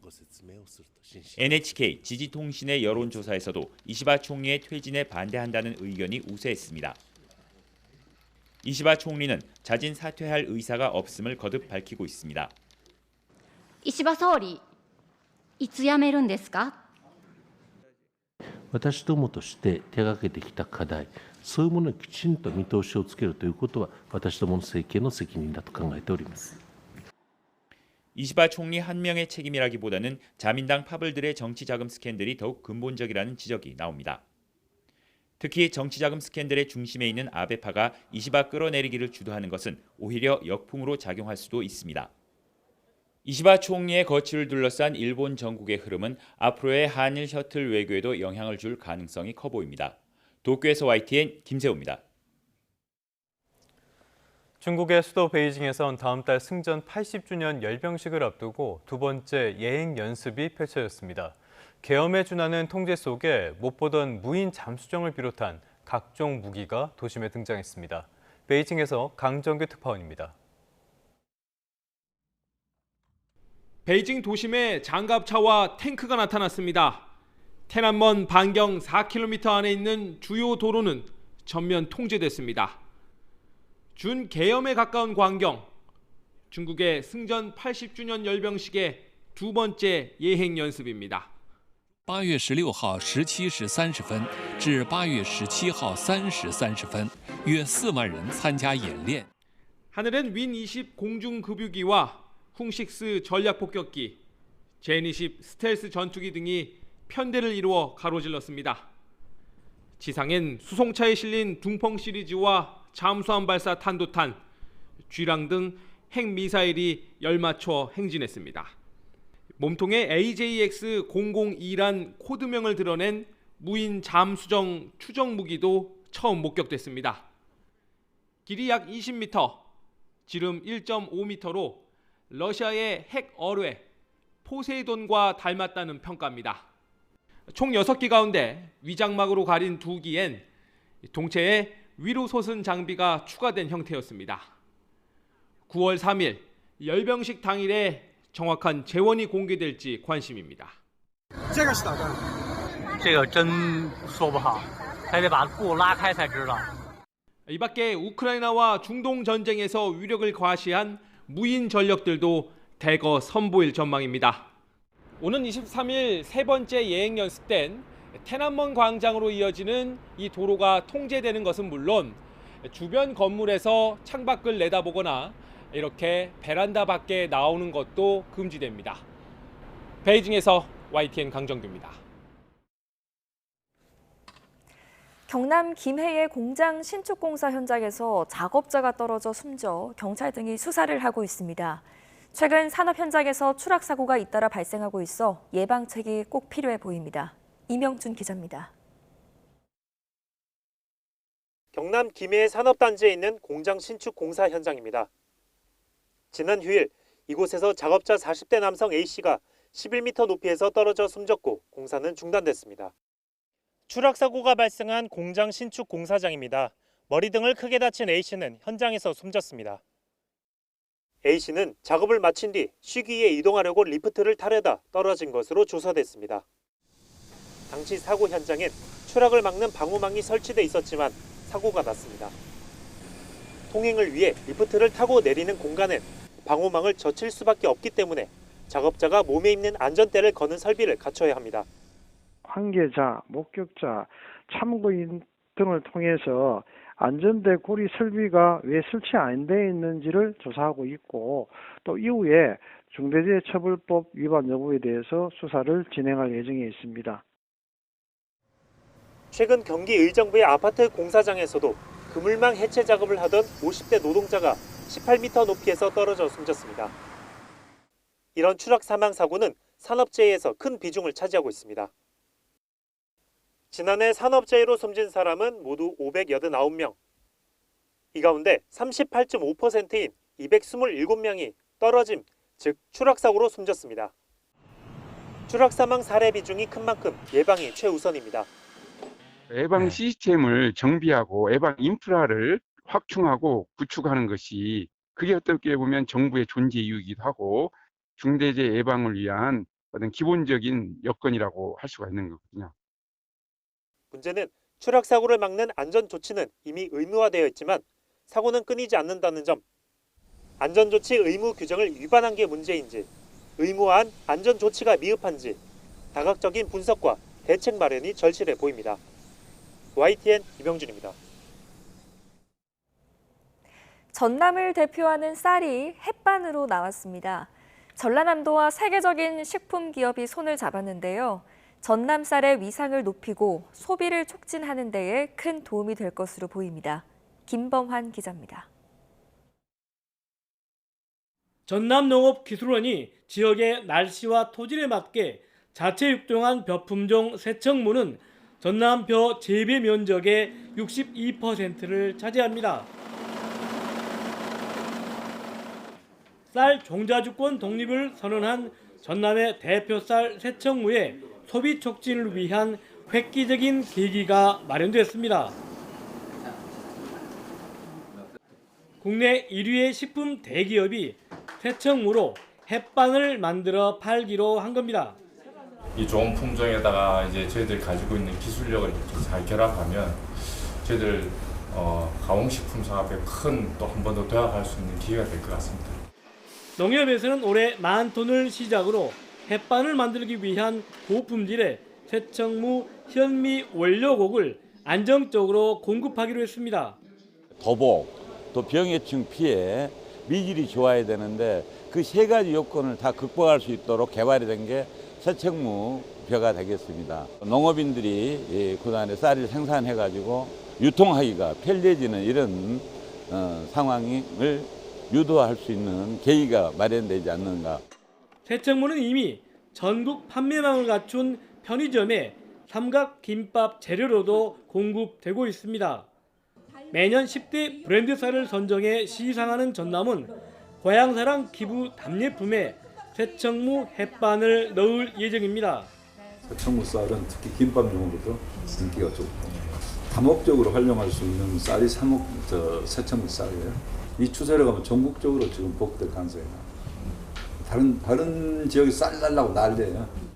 NHK 지지통신의 여론조사에서도 이시바 총리의 퇴진에 반대한다는 의견이 우세했습니다. 이시바 총리는 자진 사퇴할 의사가 없음을 거듭 밝히고 있습니다. 石破総理、いつ辞めるんですか? 私どもとして手がけてきた課題、そういうものにきちんと見通しをつけるということは私どもの政権の責任だと考えております。 이시바 총리 한 명의 책임이라기보다는 자민당 파벌들의 정치자금 스캔들이 더욱 근본적이라는 지적이 나옵니다. 특히 정치자금 스캔들의 중심에 있는 아베파가 이시바 끌어내리기를 주도하는 것은 오히려 역풍으로 작용할 수도 있습니다. 이시바 총리의 거취를 둘러싼 일본 전국의 흐름은 앞으로의 한일 셔틀 외교에도 영향을 줄 가능성이 커 보입니다. 도쿄에서 YTN 김세호입니다. 중국의 수도 베이징에선 다음 달 승전 80주년 열병식을 앞두고 두 번째 예행 연습이 펼쳐졌습니다. 계엄에 준하는 통제 속에 못 보던 무인 잠수정을 비롯한 각종 무기가 도심에 등장했습니다. 베이징에서 강정규 특파원입니다. 베이징 도심에 장갑차와 탱크가 나타났습니다. 테난먼 반경 4km 안에 있는 주요 도로는 전면 통제됐습니다. 준 계엄에 가까운 광경, 중국의 승전 80주년 열병식의 두 번째 예행 연습입니다. 8月16号17时30分至8月17号3时30分，约4万人参加演练。 하늘엔 윈20 공중급유기와 훙6 전략폭격기, 젠20 스텔스 전투기 등이 편대를 이루어 가로질렀습니다. 지상엔 수송차에 실린 둥펑 시리즈와 잠수함 발사 탄도탄, 쥐랑 등 핵미사일이 열맞춰 행진했습니다. 몸통에 AJX-002란 코드명을 드러낸 무인 잠수정 추정 무기도 처음 목격됐습니다. 길이 약 20m, 지름 1.5m로 러시아의 핵 어뢰 포세이돈과 닮았다는 평가입니다. 총 6기 가운데 위장막으로 가린 2기엔 동체에 위로 솟은 장비가 추가된 형태였습니다. 9월 3일 열병식 당일에 정확한 재원이 공개될지 관심입니다. 这个是导弹，这个真说不好，还得把布拉开才知道。 이 밖에 우크라이나와 중동 전쟁에서 위력을 과시한 무인 전력들도 대거 선보일 전망입니다. 오는 23일 세 번째 예행 연습 땐 테난먼 광장으로 이어지는 이 도로가 통제되는 것은 물론 주변 건물에서 창밖을 내다보거나 이렇게 베란다 밖에 나오는 것도 금지됩니다. 베이징에서 YTN 강정규입니다. 경남 김해의 공장 신축 공사 현장에서 작업자가 떨어져 숨져 경찰 등이 수사를 하고 있습니다. 최근 산업 현장에서 추락 사고가 잇따라 발생하고 있어 예방책이 꼭 필요해 보입니다. 이명준 기자입니다. 경남 김해 산업단지에 있는 공장 신축 공사 현장입니다. 지난 휴일 이곳에서 작업자 40대 남성 A씨가 11m 높이에서 떨어져 숨졌고 공사는 중단됐습니다. 추락 사고가 발생한 공장 신축 공사장입니다. 머리 등을 크게 다친 A씨는 현장에서 숨졌습니다. A씨는 작업을 마친 뒤 쉬기에 이동하려고 리프트를 타려다 떨어진 것으로 조사됐습니다. 당시 사고 현장엔 추락을 막는 방호망이 설치돼 있었지만 사고가 났습니다. 통행을 위해 리프트를 타고 내리는 공간엔 방호망을 젖힐 수밖에 없기 때문에 작업자가 몸에 입는 안전대를 거는 설비를 갖춰야 합니다. 관계자, 목격자, 참고인 등을 통해서 안전대 고리 설비가 왜 설치 안 돼 있는지를 조사하고 있고 또 이후에 중대재해처벌법 위반 여부에 대해서 수사를 진행할 예정에 있습니다. 최근 경기 의정부의 아파트 공사장에서도 그물망 해체 작업을 하던 50대 노동자가 18m 높이에서 떨어져 숨졌습니다. 이런 추락 사망 사고는 산업재해에서 큰 비중을 차지하고 있습니다. 지난해 산업재해로 숨진 사람은 모두 589명. 이 가운데 38.5%인 227명이 떨어짐, 즉 추락사고로 숨졌습니다. 추락사망 사례 비중이 큰 만큼 예방이 최우선입니다. 예방 시스템을 정비하고 예방 인프라를 확충하고 구축하는 것이 그게 어떻게 보면 정부의 존재 이유이기도 하고 중대재해 예방을 위한 어떤 기본적인 여건이라고 할 수가 있는 거거든요. 문제는 추락 사고를 막는 안전 조치는 이미 의무화되어 있지만 사고는 끊이지 않는다는 점. 안전조치 의무 규정을 위반한 게 문제인지, 의무화한 안전 조치가 미흡한지 다각적인 분석과 대책 마련이 절실해 보입니다. YTN 이명준입니다. 전남을 대표하는 쌀이 햇반으로 나왔습니다. 전라남도와 세계적인 식품 기업이 손을 잡았는데요. 전남 쌀의 위상을 높이고 소비를 촉진하는 데에 큰 도움이 될 것으로 보입니다. 김범환 기자입니다. 전남농업기술원이 지역의 날씨와 토질에 맞게 자체 육종한 벼 품종 세척무는 전남 벼 재배 면적의 62%를 차지합니다. 쌀 종자주권 독립을 선언한 전남의 대표 쌀 세척무의 소비 촉진을 위한 획기적인 계기가 마련됐습니다. 국내 1위의 식품 대기업이 세척무로 햇반을 만들어 팔기로 한 겁니다. 이 좋은 품종에다가 이제 저희들 가지고 있는 기술력을 이렇게 잘 결합하면 저희들 가공식품 산업에 큰 또 한 번 더 도약할 수 있는 기회가 될 것 같습니다. 농협에서는 올해 10,000톤을 시작으로 햇반을 만들기 위한 고품질의 세척무 현미 원료곡을 안정적으로 공급하기로 했습니다. 도복, 또 병해충 피해, 미질이 좋아야 되는데 그 세 가지 요건을 다 극복할 수 있도록 개발이 된 게 세척무 벼가 되겠습니다. 농업인들이 그동안에 쌀을 생산해가지고 유통하기가 편리해지는 이런 상황을 유도할 수 있는 계기가 마련되지 않는가. 세척무는 이미 전국 판매망을 갖춘 편의점에 삼각김밥 재료로도 공급되고 있습니다. 매년 10대 브랜드사를 선정해 시상하는 전남은 고향사랑 기부 답례품에 세척무 햇반을 넣을 예정입니다. 세척무 쌀은 특히 김밥용으로도 인기가 좋고 다목적으로 활용할 수 있는 쌀이 세척무 쌀이에요. 이 추세로 가면 전국적으로 지금 복될 가능성이 많아요. 다른 지역에 쌀 달라고 난리예요.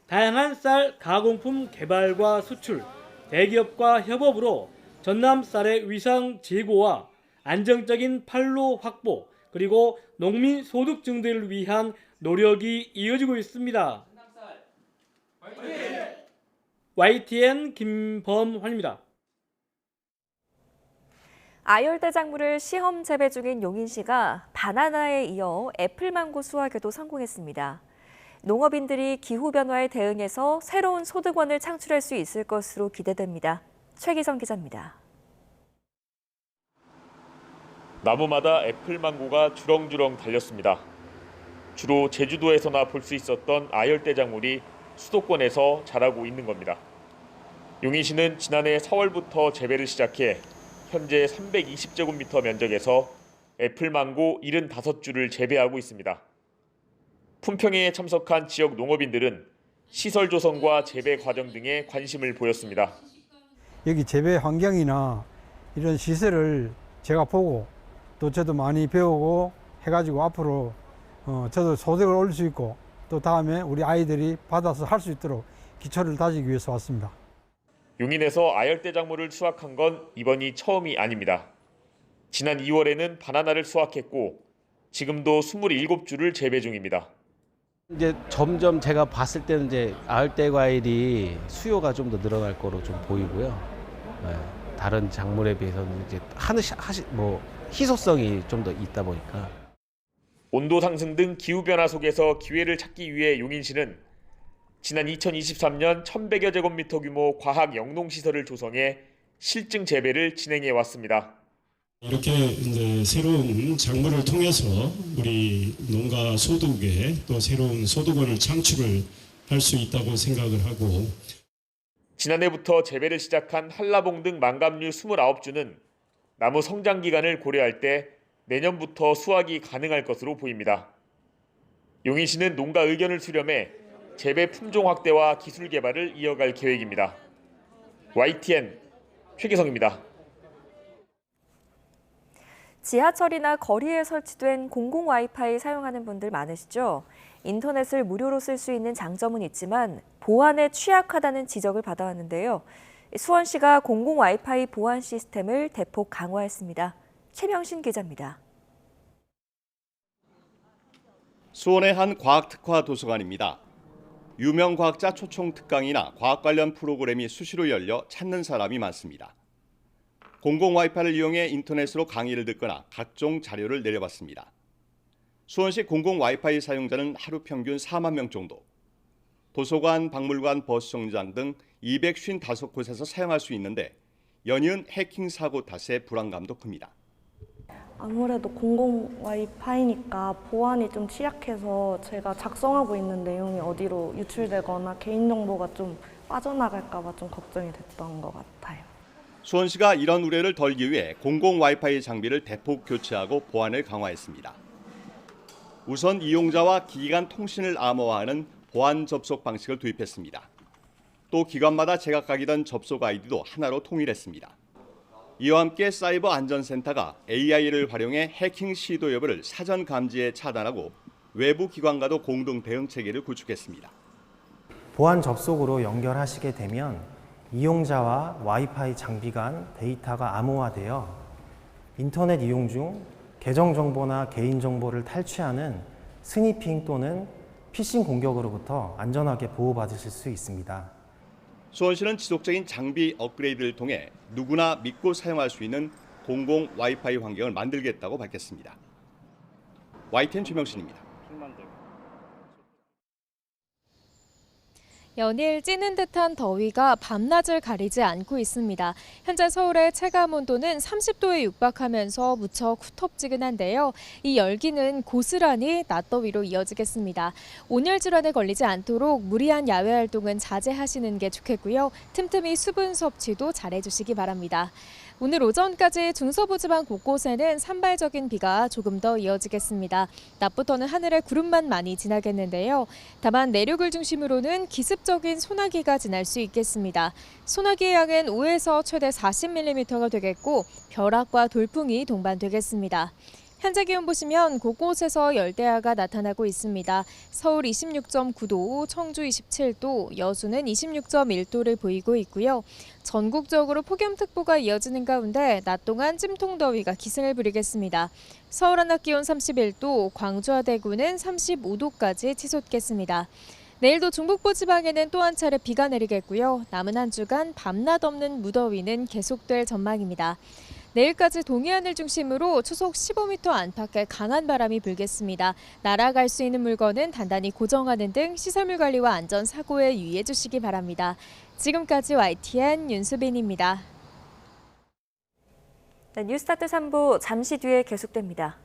다양한 쌀 가공품 개발과 수출, 대기업과 협업으로 전남 쌀의 위상 제고와 안정적인 판로 확보, 그리고 농민 소득 증대를 위한 노력이 이어지고 있습니다. YTN 김범환입니다. 아열대 작물을 시험 재배 중인 용인시가 바나나에 이어 애플망고 수확에도 성공했습니다. 농업인들이 기후변화에 대응해서 새로운 소득원을 창출할 수 있을 것으로 기대됩니다. 최기성 기자입니다. 나무마다 애플망고가 주렁주렁 달렸습니다. 주로 제주도에서나 볼 수 있었던 아열대 작물이 수도권에서 자라고 있는 겁니다. 용인시는 지난해 4월부터 재배를 시작해 현재 320제곱미터 면적에서 애플망고 75주를 재배하고 있습니다. 품평회에 참석한 지역 농업인들은 시설 조성과 재배 과정 등에 관심을 보였습니다. 여기 재배 환경이나 이런 시설을 제가 보고 또 저도 많이 배우고 해가지고 앞으로 저도 소득을 올릴 수 있고 또 다음에 우리 아이들이 받아서 할 수 있도록 기초를 다지기 위해서 왔습니다. 용인에서 아열대 작물을 수확한 건 이번이 처음이 아닙니다. 지난 2월에는 바나나를 수확했고 지금도 27주를 재배 중입니다. 이제 점점 제가 봤을 때는 이제 아열대 과일이 수요가 좀 더 늘어날 거로 좀 보이고요. 다른 작물에 비해서는 이제 희소성이 좀 더 있다 보니까. 온도 상승 등 기후 변화 속에서 기회를 찾기 위해 용인시는 지난 2023년 1,100여 제곱미터 규모 과학 영농 시설을 조성해 실증 재배를 진행해 왔습니다. 이렇게 이제 새로운 작물을 통해서 우리 농가 소득에 또 새로운 소득원을 창출을 할 수 있다고 생각을 하고 지난해부터 재배를 시작한 한라봉 등 망감류 29주는 나무 성장 기간을 고려할 때 내년부터 수확이 가능할 것으로 보입니다. 용인시는 농가 의견을 수렴해 재배 품종 확대와 기술 개발을 이어갈 계획입니다. YTN 최기성입니다. 지하철이나 거리에 설치된 공공 와이파이 사용하는 분들 많으시죠? 인터넷을 무료로 쓸 수 있는 장점은 있지만 보안에 취약하다는 지적을 받아왔는데요. 수원시가 공공 와이파이 보안 시스템을 대폭 강화했습니다. 최명신 기자입니다. 수원의 한 과학특화 도서관입니다. 유명 과학자 초청 특강이나 과학 관련 프로그램이 수시로 열려 찾는 사람이 많습니다. 공공 와이파이를 이용해 인터넷으로 강의를 듣거나 각종 자료를 내려받습니다. 수원시 공공 와이파이 사용자는 하루 평균 4만 명 정도. 도서관, 박물관, 버스 정류장 등 255곳에서 사용할 수 있는데 연이은 해킹 사고 탓에 불안감도 큽니다. 아무래도 공공 와이파이니까 보안이 좀 취약해서 제가 작성하고 있는 내용이 어디로 유출되거나 개인정보가 좀 빠져나갈까 봐 좀 걱정이 됐던 것 같아요. 수원시가 이런 우려를 덜기 위해 공공 와이파이 장비를 대폭 교체하고 보안을 강화했습니다. 우선 이용자와 기기 간 통신을 암호화하는 보안 접속 방식을 도입했습니다. 또 기관마다 제각각이던 접속 아이디도 하나로 통일했습니다. 이와 함께 사이버 안전센터가 AI를 활용해 해킹 시도 여부를 사전 감지해 차단하고 외부 기관과도 공동 대응 체계를 구축했습니다. 보안 접속으로 연결하시게 되면 이용자와 와이파이 장비 간 데이터가 암호화되어 인터넷 이용 중 계정 정보나 개인 정보를 탈취하는 스니핑 또는 피싱 공격으로부터 안전하게 보호받으실 수 있습니다. 수원시는 지속적인 장비 업그레이드를 통해 누구나 믿고 사용할 수 있는 공공 와이파이 환경을 만들겠다고 밝혔습니다. YTN 최명신입니다. 연일 찌는 듯한 더위가 밤낮을 가리지 않고 있습니다. 현재 서울의 체감 온도는 30도에 육박하면서 무척 후텁지근한데요. 이 열기는 고스란히 낮더위로 이어지겠습니다. 온열 질환에 걸리지 않도록 무리한 야외 활동은 자제하시는 게 좋겠고요. 틈틈이 수분 섭취도 잘해주시기 바랍니다. 오늘 오전까지 중서부 지방 곳곳에는 산발적인 비가 조금 더 이어지겠습니다. 낮부터는 하늘에 구름만 많이 지나겠는데요. 다만 내륙을 중심으로는 기습적인 소나기가 지날 수 있겠습니다. 소나기의 양은 5에서 최대 40mm가 되겠고 벼락과 돌풍이 동반되겠습니다. 현재 기온 보시면 곳곳에서 열대야가 나타나고 있습니다. 서울 26.9도, 청주 27도, 여수는 26.1도를 보이고 있고요. 전국적으로 폭염특보가 이어지는 가운데 낮 동안 찜통더위가 기승을 부리겠습니다. 서울 한낮 기온 31도, 광주와 대구는 35도까지 치솟겠습니다. 내일도 중북부 지방에는 또 한 차례 비가 내리겠고요. 남은 한 주간 밤낮 없는 무더위는 계속될 전망입니다. 내일까지 동해안을 중심으로 초속 15m 안팎의 강한 바람이 불겠습니다. 날아갈 수 있는 물건은 단단히 고정하는 등 시설물 관리와 안전 사고에 유의해 주시기 바랍니다. 지금까지 YTN 윤수빈입니다. 네, 뉴스타트 3부 잠시 뒤에 계속됩니다.